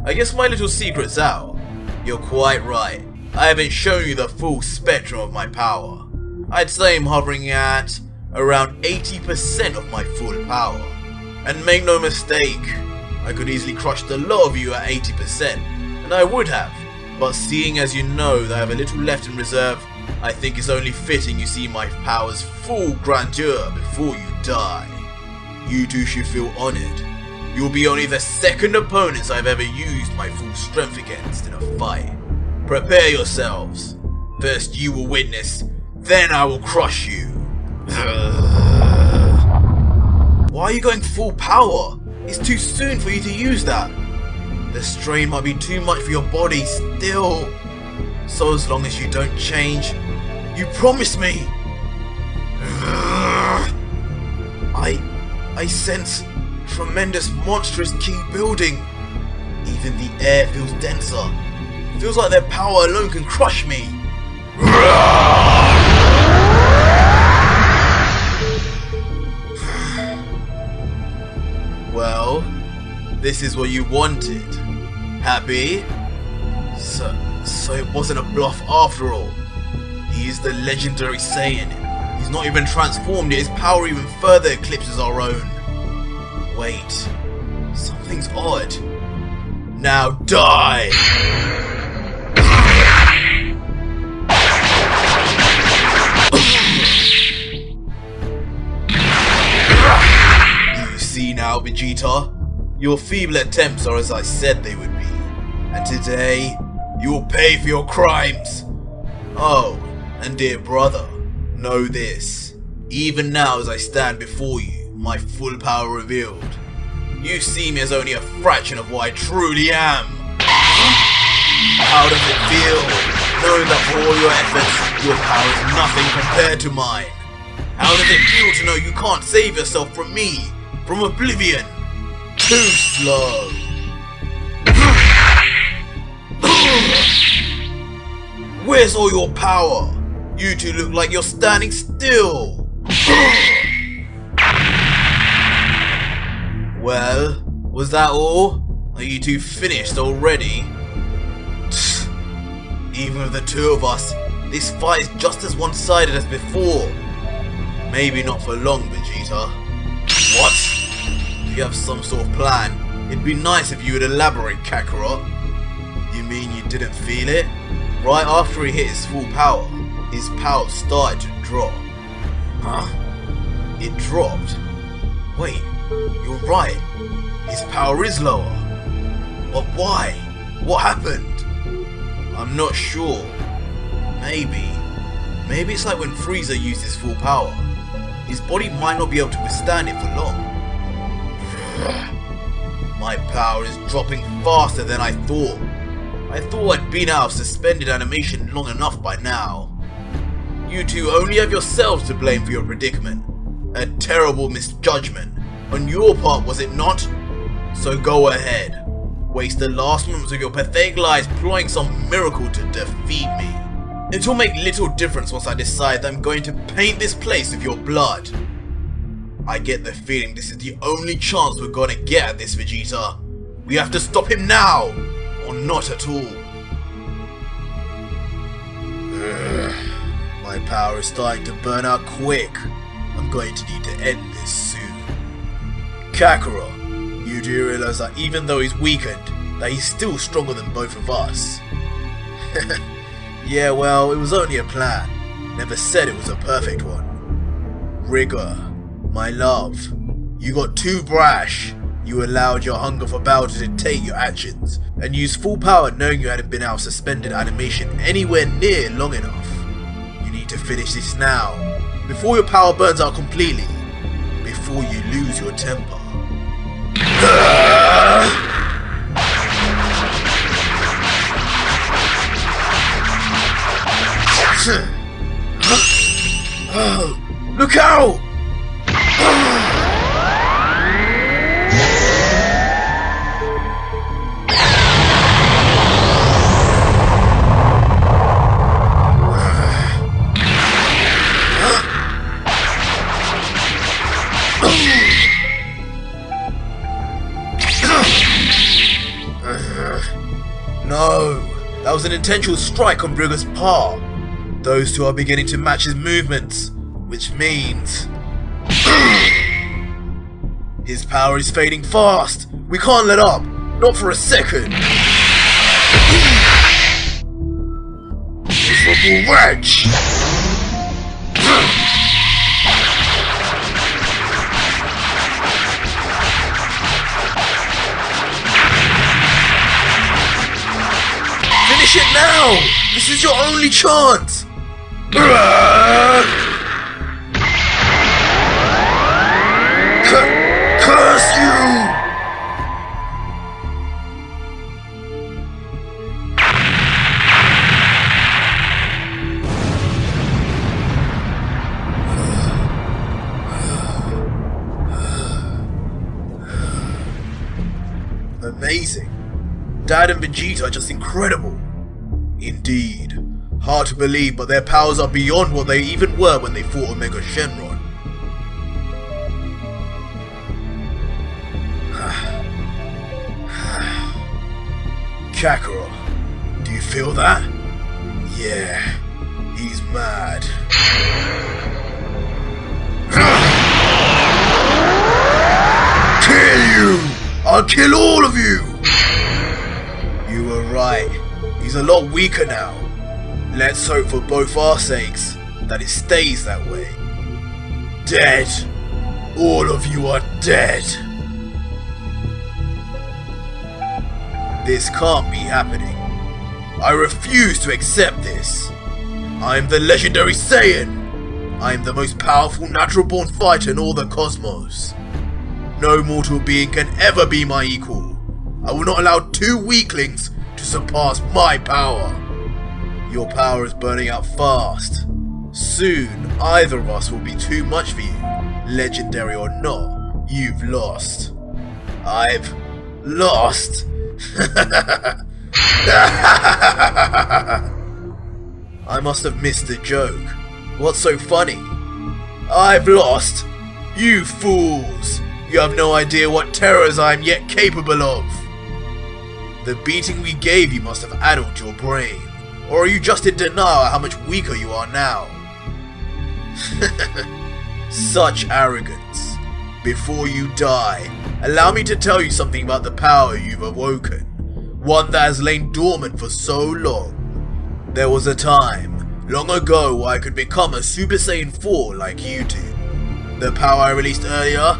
Speaker 1: I guess my little secret's out. You're quite right. I haven't shown you the full spectrum of my power. I'd say I'm hovering at around 80% of my full power. And make no mistake, I could easily crush the lot of you at 80%, and I would have. But seeing as you know that I have a little left in reserve, I think it's only fitting you see my power's full grandeur before you die. You two should feel honoured. You'll be only the second opponents I've ever used my full strength against in a fight. Prepare yourselves. First you will witness, then I will crush you. Why are you going full power? It's too soon for you to use that. The strain might be too much for your body still. So as long as you don't change, you promise me. I sense tremendous monstrous ki building. Even the air feels denser. Feels like their power alone can crush me. Well, this is what you wanted. Happy? So it wasn't a bluff after all. He is the legendary Saiyan. He's not even transformed yet, his power even further eclipses our own. Wait, something's odd. Now die! You see now, Vegeta? Your feeble attempts are as I said they would be. And today, you will pay for your crimes. Oh, and dear brother, know this. Even now as I stand before you, my full power revealed, you see me as only a fraction of what I truly am. How does it feel, knowing that for all your efforts, your power is nothing compared to mine? How does it feel to know you can't save yourself from me, from oblivion? Too slow. Where's all your power? You two look like you're standing still. Well, was that all? Are you two finished already? Even with the two of us, this fight is just as one-sided as before. Maybe not for long, Vegeta. What? If you have some sort of plan, it'd be nice if you would elaborate, Kakarot. You mean you didn't feel it? Right after he hit his full power, his power started to drop. Huh? It dropped? Wait, you're right. His power is lower. But why? What happened? I'm not sure. Maybe it's like when Frieza used his full power. His body might not be able to withstand it for long. My power is dropping faster than I thought. I thought I'd been out of suspended animation long enough by now. You two only have yourselves to blame for your predicament. A terrible misjudgment. On your part, was it not? So go ahead. Waste the last moments of your pathetic lives plotting some miracle to defeat me. It will make little difference once I decide that I'm going to paint this place with your blood. I get the feeling this is the only chance we're gonna get at this, Vegeta. We have to stop him now, or not at all. My power is starting to burn out quick. I'm going to need to end this soon. Kakarot, you do realize that even though he's weakened, that he's still stronger than both of us. Yeah, well, it was only a plan. Never said it was a perfect one. Rigor, my love, you got too brash. You allowed your hunger for power to dictate your actions, and used full power knowing you hadn't been out of suspended animation anywhere near long enough. You need to finish this now, before your power burns out completely, before you lose your temper. Look out! No, that was an intentional strike on Rigor's part. Those two are beginning to match his movements, which means his power is fading fast. We can't let up, not for a second. Miserable wretch! Finish it now! This is your only chance! Curse you! Amazing. Dad and Vegeta are just incredible. Indeed. Hard to believe, but their powers are beyond what they even were when they fought Omega Shenron. Kakarot, do you feel that? Yeah, he's mad. Kill you! I'll kill all of you! You were right. He's a lot weaker now. Let's hope for both our sakes that it stays that way. Dead. All of you are dead. This can't be happening. I refuse to accept this. I am the legendary Saiyan. I am the most powerful natural-born fighter in all the cosmos. No mortal being can ever be my equal. I will not allow two weaklings to surpass my power. Your power is burning out fast. Soon, either of us will be too much for you. Legendary or not, you've lost. I've lost. I must have missed the joke. What's so funny? I've lost. You fools. You have no idea what terrors I am yet capable of. The beating we gave you must have addled your brain, Or are you just in denial at how much weaker you are now? Such arrogance. Before you die, allow me to tell you something about the power you've awoken. One that has lain dormant for so long. There was a time, long ago, where I could become a Super Saiyan 4 like you do. The power I released earlier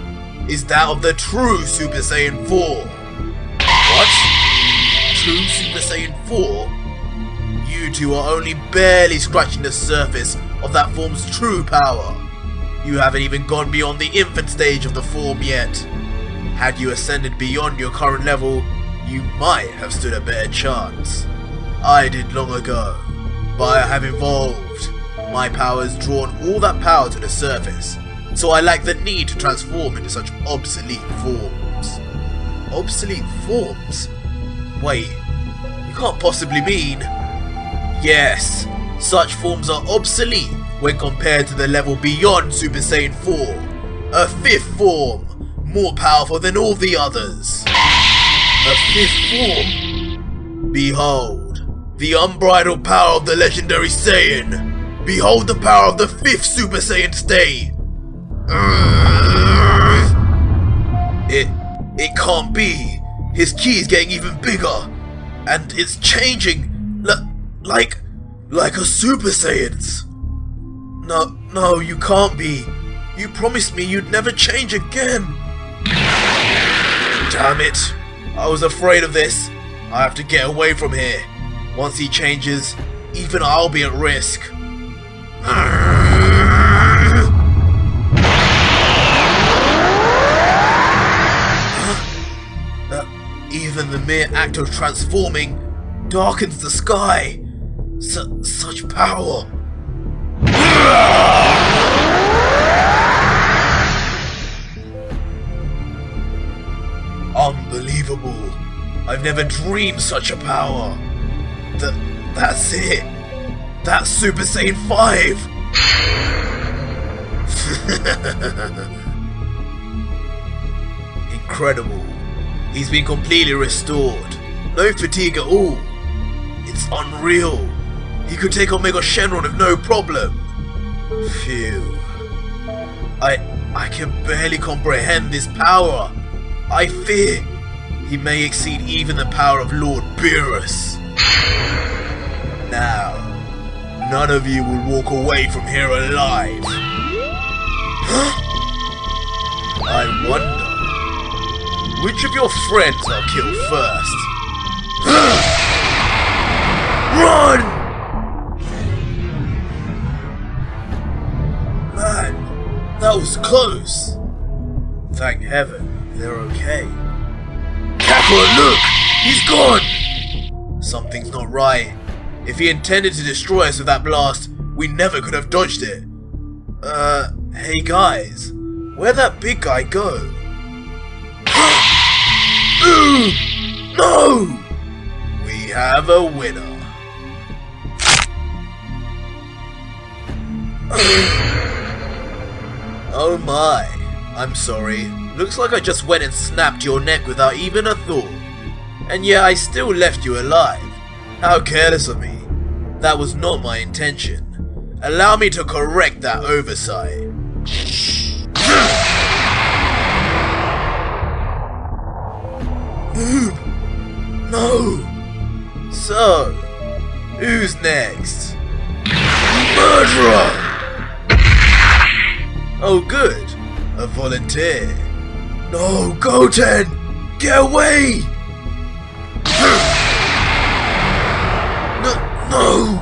Speaker 1: is that of the true Super Saiyan 4. What? True Super Saiyan 4? You two are only barely scratching the surface of that form's true power. You haven't even gone beyond the infant stage of the form yet. Had you ascended beyond your current level, you might have stood a better chance. I did long ago, but I have evolved. My power has drawn all that power to the surface, so I lack the need to transform into such obsolete forms. Obsolete forms? Wait, you can't possibly mean... Yes, such forms are obsolete when compared to the level beyond Super Saiyan 4. A 5th form, more powerful than all the others. A 5th form? Behold, the unbridled power of the legendary Saiyan. Behold the power of the 5th Super Saiyan state. It can't be. His ki is getting even bigger, and it's changing like a Super Saiyan's. No, you can't be. You promised me you'd never change again. Damn it. I was afraid of this. I have to get away from here. Once he changes, even I'll be at risk. Even the mere act of transforming darkens the sky. Such power. Unbelievable. I've never dreamed such a power. That's it. That's Super Saiyan 5. Incredible. He's been completely restored. No fatigue at all. It's unreal. He could take on Mega Shenron with no problem. Phew. I can barely comprehend this power. I fear he may exceed even the power of Lord Beerus. Now, none of you will walk away from here alive. I wonder, which of your friends I'll kill first? Run! Man, that was close. Thank heaven, they're okay. Kakarot, look! He's gone! Something's not right. If he intended to destroy us with that blast, we never could have dodged it. Hey guys, where'd that big guy go? No! We have a winner. Oh my, I'm sorry. Looks like I just went and snapped your neck without even a thought. And yet I still left you alive. How careless of me. That was not my intention. Allow me to correct that oversight. No! So, who's next? Murderer! Oh good, a volunteer. No, Goten! Get away! No!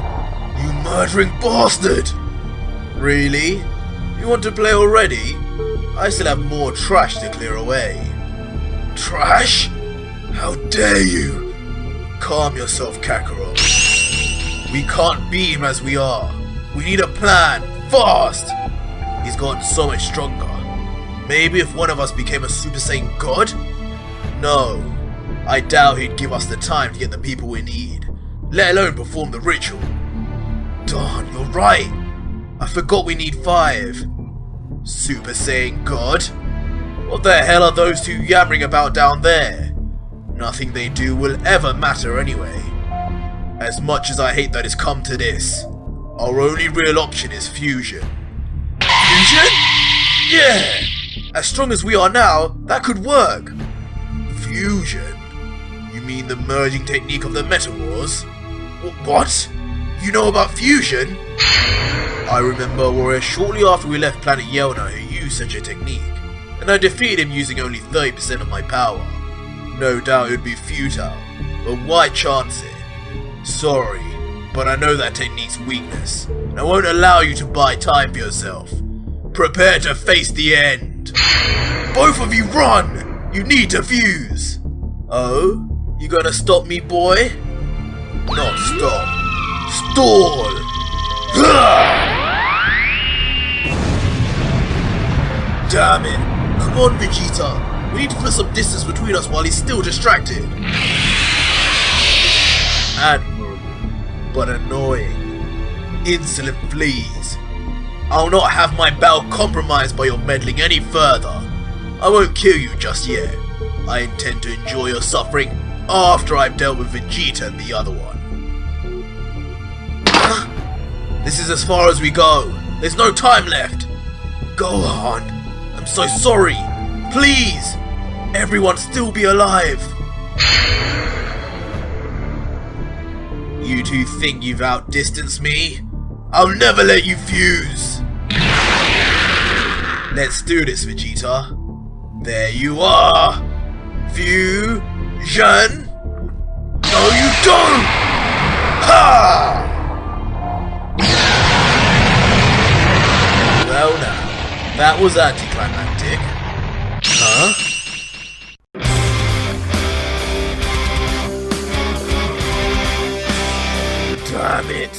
Speaker 1: You murdering bastard! Really? You want to play already? I still have more trash to clear away. Trash? How dare you! Calm yourself, Kakarot. We can't beat him as we are. We need a plan, fast! He's gotten so much stronger. Maybe if one of us became a Super Saiyan God? No, I doubt he'd give us the time to get the people we need, let alone perform the ritual. Darn, you're right. I forgot we need 5. Super Saiyan God? What the hell are those two yammering about down there? Nothing they do will ever matter anyway. As much as I hate that it's come to this, our only real option is fusion. Fusion? Yeah! As strong as we are now, that could work. Fusion? You mean the merging technique of the Meta Wars? What? You know about fusion? I remember Warrior shortly after we left planet Yelna who used such a technique, and I defeated him using only 30% of my power. No doubt it would be futile, but why chance it? Sorry, but I know that technique's weakness, and I won't allow you to buy time for yourself. Prepare to face the end. Both of you run! You need to fuse! Oh? You gonna stop me, boy? Not stop. Stall! Damn it! Come on, Vegeta! We need to put some distance between us while he's still distracted. Admirable, but annoying. Insolent fleas. I'll not have my battle compromised by your meddling any further. I won't kill you just yet. I intend to enjoy your suffering after I've dealt with Vegeta and the other one. This is as far as we go. There's no time left. Gohan, I'm so sorry. Please, everyone still be alive. You two think you've outdistanced me? I'll never let you fuse. Let's do this, Vegeta. There you are. Fusion. No, you don't. Ha! Well now, that was anticlimactic. Huh? Damn it!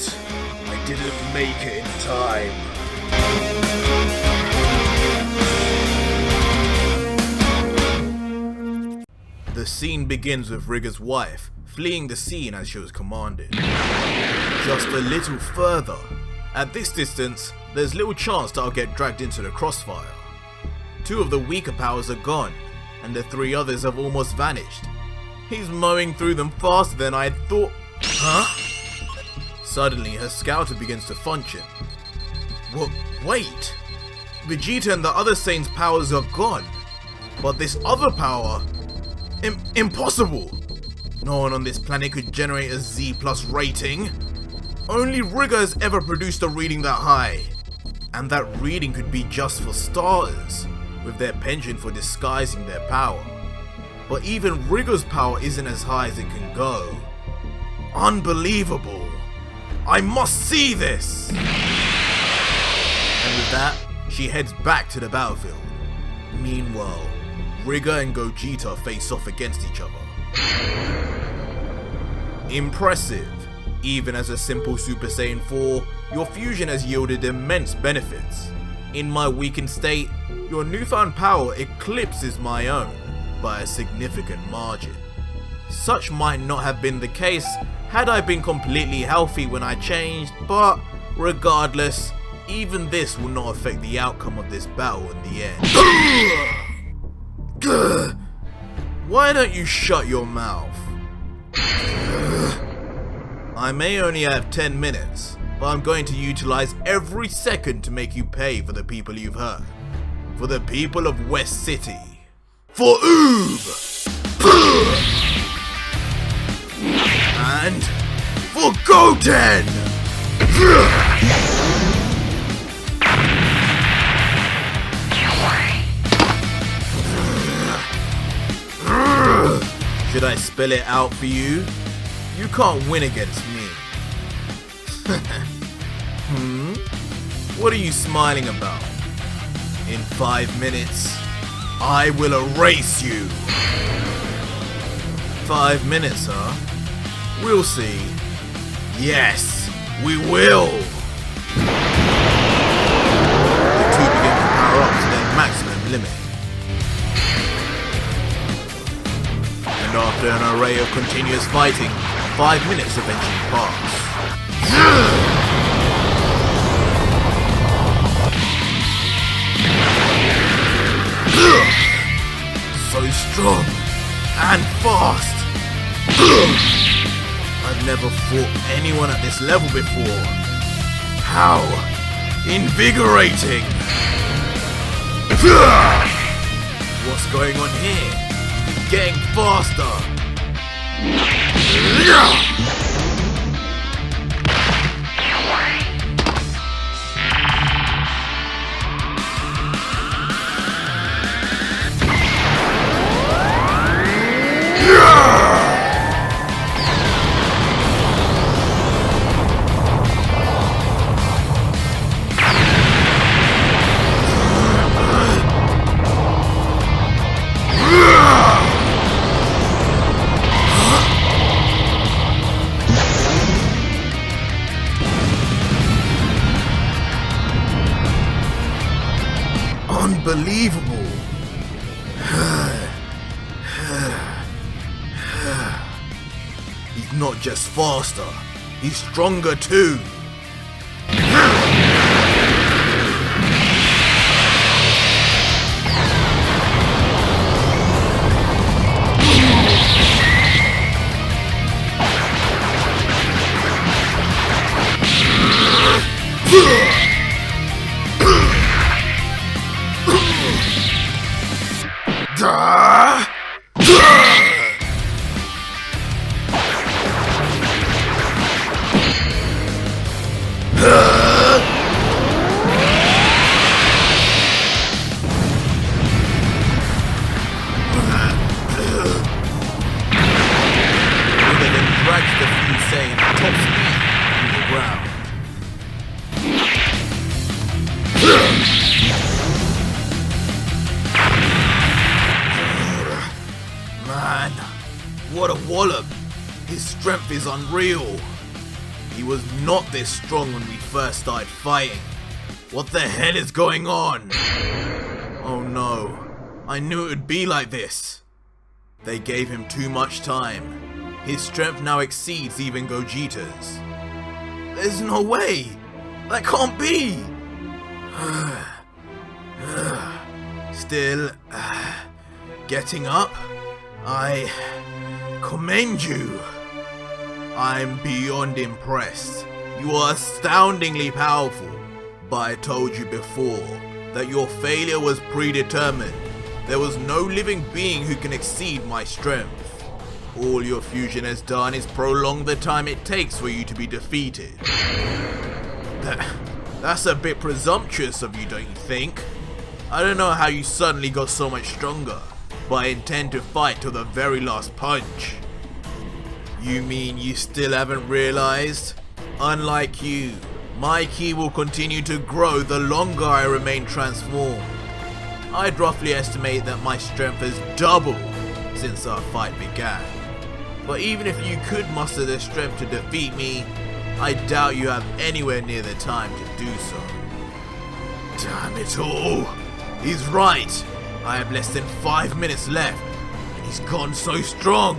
Speaker 1: I didn't make it in time. The scene begins with Rigger's wife fleeing the scene as she was commanded. Just a little further. At this distance, there's little chance that I'll get dragged into the crossfire. 2 of the weaker powers are gone, and the 3 others have almost vanished. He's mowing through them faster than I had thought. Huh? Suddenly, her scouter begins to function. Wait! Vegeta and the other Saiyans' powers are gone, but this other power... impossible! No one on this planet could generate a Z+ rating. Only Rigger has ever produced a reading that high. And that reading could be just for starters, with their penchant for disguising their power. But even Rigger's power isn't as high as it can go. Unbelievable! I must see this! And with that, she heads back to the battlefield. Meanwhile, Rigger and Gogeta face off against each other. Impressive. Even as a simple Super Saiyan 4, your fusion has yielded immense benefits. In my weakened state, your newfound power eclipses my own by a significant margin. Such might not have been the case had I been completely healthy when I changed, but regardless, even this will not affect the outcome of this battle in the end. Why don't you shut your mouth? I may only have 10 minutes, but I'm going to utilize every second to make you pay for the people you've hurt. For the people of West City. For Oob! And for Goten! Should I spell it out for you? You can't win against me. What are you smiling about? In 5 minutes, I will erase you. 5 minutes, huh? We'll see. Yes, we will! The 2 begin to power up to their maximum limit. And after an array of continuous fighting, 5 minutes eventually pass. So strong and fast. I've never fought anyone at this level before. How invigorating! What's going on here? It's getting faster! Unbelievable! He's not just faster, he's stronger too! Man, what a wallop! His strength is unreal. He was not this strong when we first started fighting. What the hell is going on? Oh no, I knew it would be like this. They gave him too much time. His strength now exceeds even Gogeta's. There's no way! That can't be! Still, getting up? I commend you. I'm beyond impressed. You are astoundingly powerful. But I told you before that your failure was predetermined. There was no living being who can exceed my strength. All your fusion has done is prolong the time it takes for you to be defeated. That's a bit presumptuous of you, don't you think? I don't know how you suddenly got so much stronger, but I intend to fight till the very last punch. You mean you still haven't realized? Unlike you, my ki will continue to grow the longer I remain transformed. I'd roughly estimate that my strength has doubled since our fight began. But even if you could muster the strength to defeat me, I doubt you have anywhere near the time to do so. Damn it all! He's right! I have less than 5 minutes left, and he's gone so strong!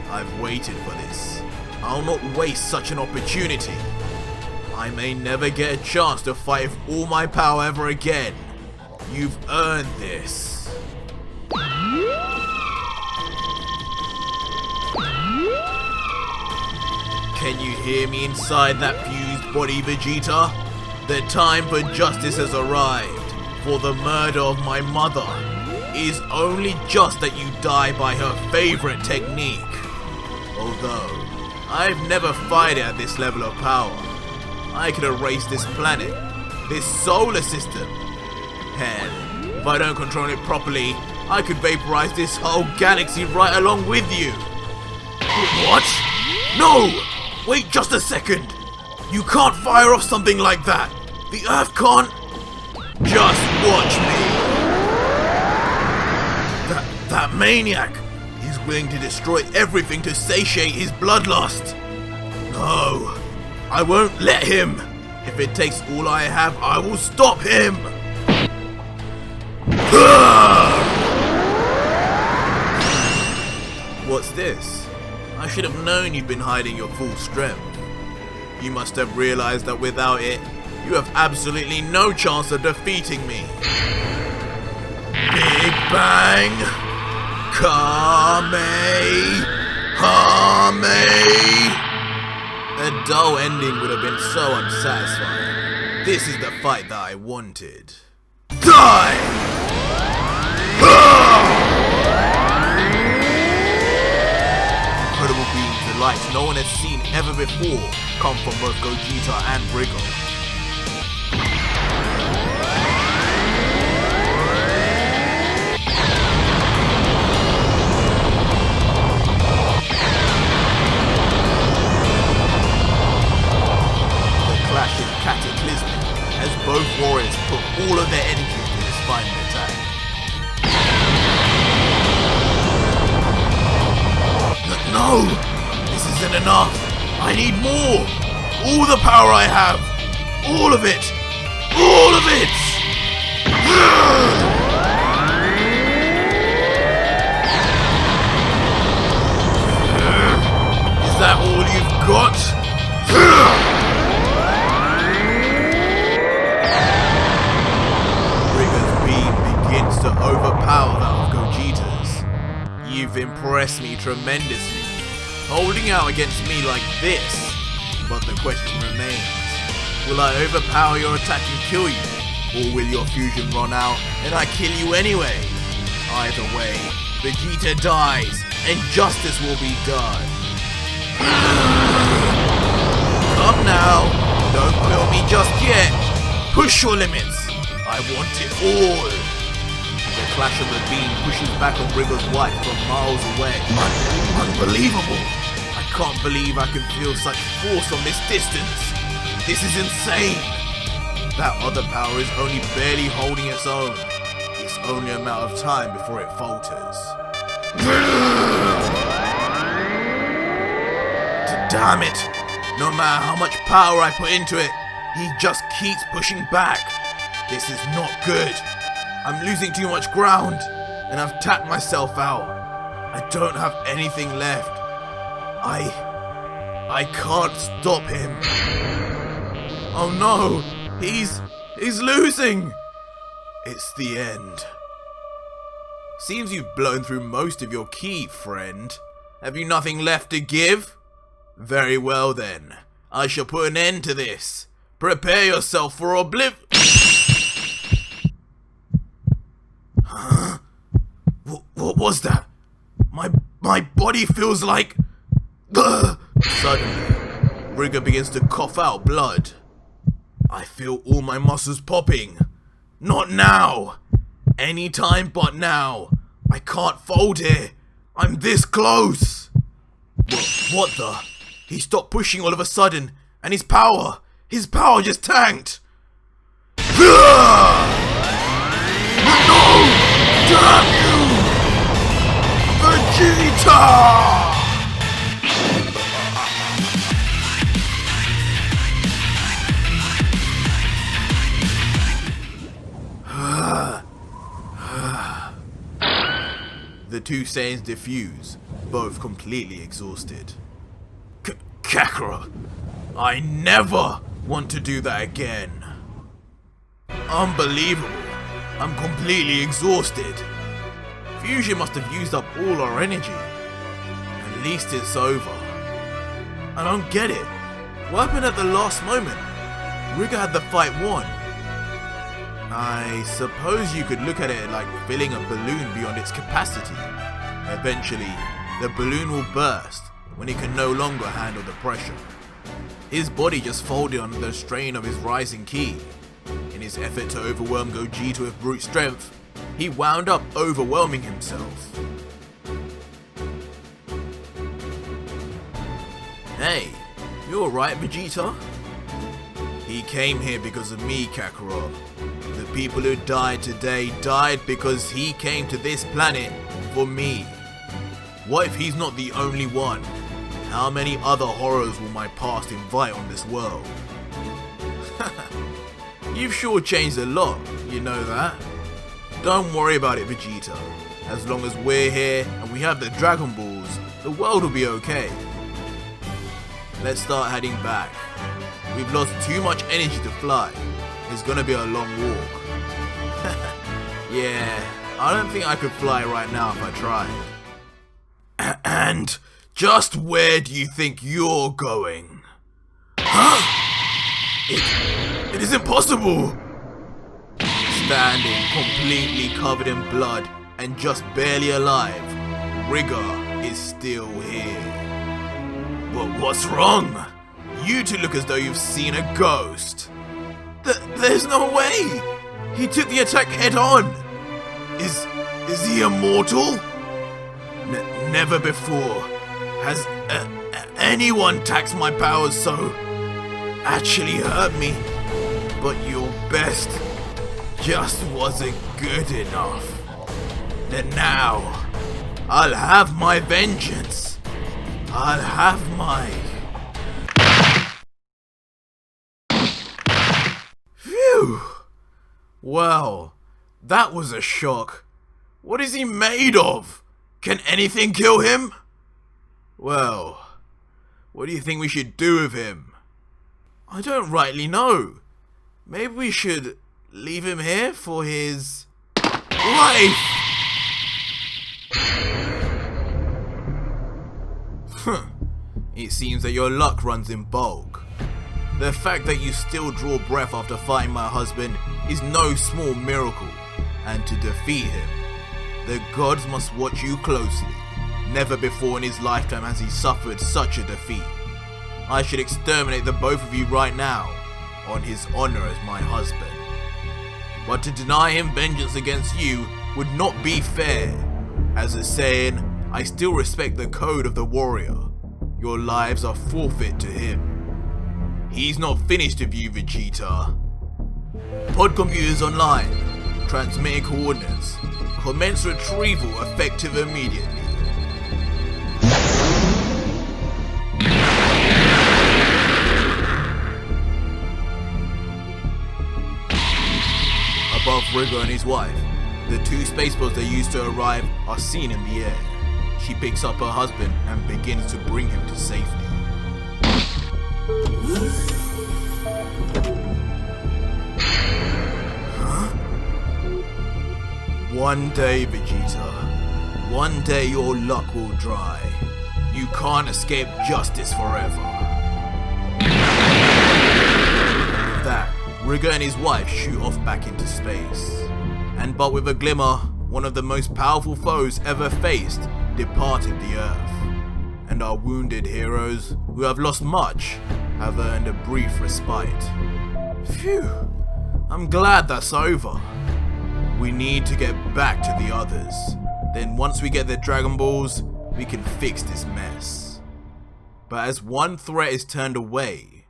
Speaker 1: I've waited for this. I'll not waste such an opportunity. I may never get a chance to fight with all my power ever again. You've earned this. Can you hear me inside that fused body, Vegeta? The time for justice has arrived. For the murder of my mother. It is only just that you die by her favorite technique. Although, I've never fight at this level of power. I could erase this planet, this solar system. Hell, if I don't control it properly, I could vaporize this whole galaxy right along with you. What? No! Wait just a second! You can't fire off something like that! The Earth can't... Just watch me! That maniac! He's willing to destroy everything to satiate his bloodlust! No! I won't let him! If it takes all I have, I will stop him! What's this? I should have known you've been hiding your full strength. You must have realized that without it, you have absolutely no chance of defeating me. Big Bang! Kamehameha! Kame! A dull ending would have been so unsatisfying. This is the fight that I wanted. Die! Incredible beams and lights no one has seen ever before come from both Gogeta and Riggle. Clash is cataclysmic as both warriors put all of their energy into this final attack. No! This isn't enough! I need more! All the power I have! All of it! All of it! Is that all you've got? To overpower that of Gogeta's. You've impressed me tremendously, holding out against me like this, but the question remains, will I overpower your attack and kill you, or will your fusion run out and I kill you anyway? Either way, Vegeta dies and justice will be done. Come now, don't kill me just yet. Push your limits, I want it all. The clash of the beam pushes back on Riggle's wife from miles away. Unbelievable! I can't believe I can feel such force on this distance. This is insane! That other power is only barely holding its own. It's only a matter of time before it falters. Damn it! No matter how much power I put into it, he just keeps pushing back. This is not good. I'm losing too much ground, and I've tapped myself out. I don't have anything left. I can't stop him. Oh no, he's losing. It's the end. Seems you've blown through most of your ki, friend. Have you nothing left to give? Very well then. I shall put an end to this. Prepare yourself for Huh? What was that? My body feels like... Suddenly, Rigger begins to cough out blood. I feel all my muscles popping. Not now! Anytime but now. I can't fold here. I'm this close. What the? He stopped pushing all of a sudden, and his power just tanked. No! Damn you! Vegeta! The two Saiyans diffuse, both completely exhausted. Kakarot, I never want to do that again. Unbelievable. I'm completely exhausted. Fusion must have used up all our energy. At least it's over. I don't get it. What happened at the last moment? Rigger had the fight won. I suppose you could look at it like filling a balloon beyond its capacity. Eventually, the balloon will burst when it can no longer handle the pressure. His body just folded under the strain of his rising ki. In his effort to overwhelm Gogeta with brute strength, he wound up overwhelming himself. Hey, you alright, Vegeta? He came here because of me, Kakarot. The people who died today died because he came to this planet for me. What if he's not the only one? How many other horrors will my past invite on this world? You've sure changed a lot, you know that? Don't worry about it, Vegeta. As long as we're here and we have the Dragon Balls, the world will be okay. Let's start heading back. We've lost too much energy to fly. It's gonna be a long walk. Yeah, I don't think I could fly right now if I tried. And Just where do you think you're going? Huh? It is impossible! Standing completely covered in blood and just barely alive, Rigger is still here. But what's wrong? You two look as though you've seen a ghost. There's no way! He took the attack head on! Is he immortal? Never before has anyone taxed my powers so actually hurt me. But your best just wasn't good enough. Then now, I'll have my vengeance. I'll have my... Phew! Well, that was a shock. What is he made of? Can anything kill him? Well, what do you think we should do with him? I don't rightly know. Maybe we should leave him here for his life. It seems that your luck runs in bulk. The fact that you still draw breath after fighting my husband is no small miracle, and to defeat him, the gods must watch you closely. Never before in his lifetime has he suffered such a defeat. I should exterminate the both of you right now, on his honor as my husband. But to deny him vengeance against you would not be fair. As a saying, I still respect the code of the warrior. Your lives are forfeit to him. He's not finished with you, Vegeta. Pod computers online. Transmitting coordinates. Commence retrieval effective immediately. Above Rigger and his wife, the two spaceboats they used to arrive are seen in the air. She picks up her husband and begins to bring him to safety. Huh? One day, Vegeta. One day your luck will dry. You can't escape justice forever. With that, Rigger and his wife shoot off back into space. And but with a glimmer, one of the most powerful foes ever faced departed the Earth. And our wounded heroes, who have lost much, have earned a brief respite. Phew, I'm glad that's over. We need to get back to the others. Then once we get the Dragon Balls, we can fix this mess. But as one threat is turned away,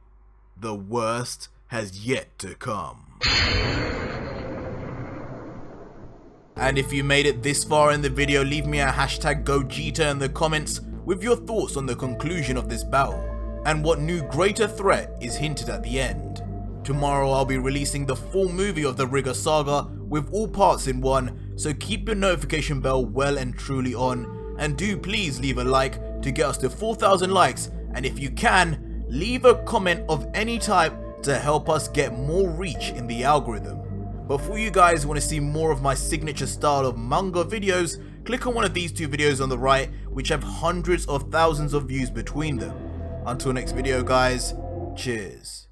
Speaker 1: the worst has yet to come. And if you made it this far in the video, leave me a hashtag Gogeta in the comments with your thoughts on the conclusion of this battle and what new greater threat is hinted at the end. Tomorrow I'll be releasing the full movie of the Rigger Saga with all parts in one, so keep your notification bell well and truly on, and do please leave a like to get us to 4,000 likes, and if you can, leave a comment of any type to help us get more reach in the algorithm. But for you guys who want to see more of my signature style of manga videos, click on one of these two videos on the right, which have hundreds of thousands of views between them. Until next video guys, cheers.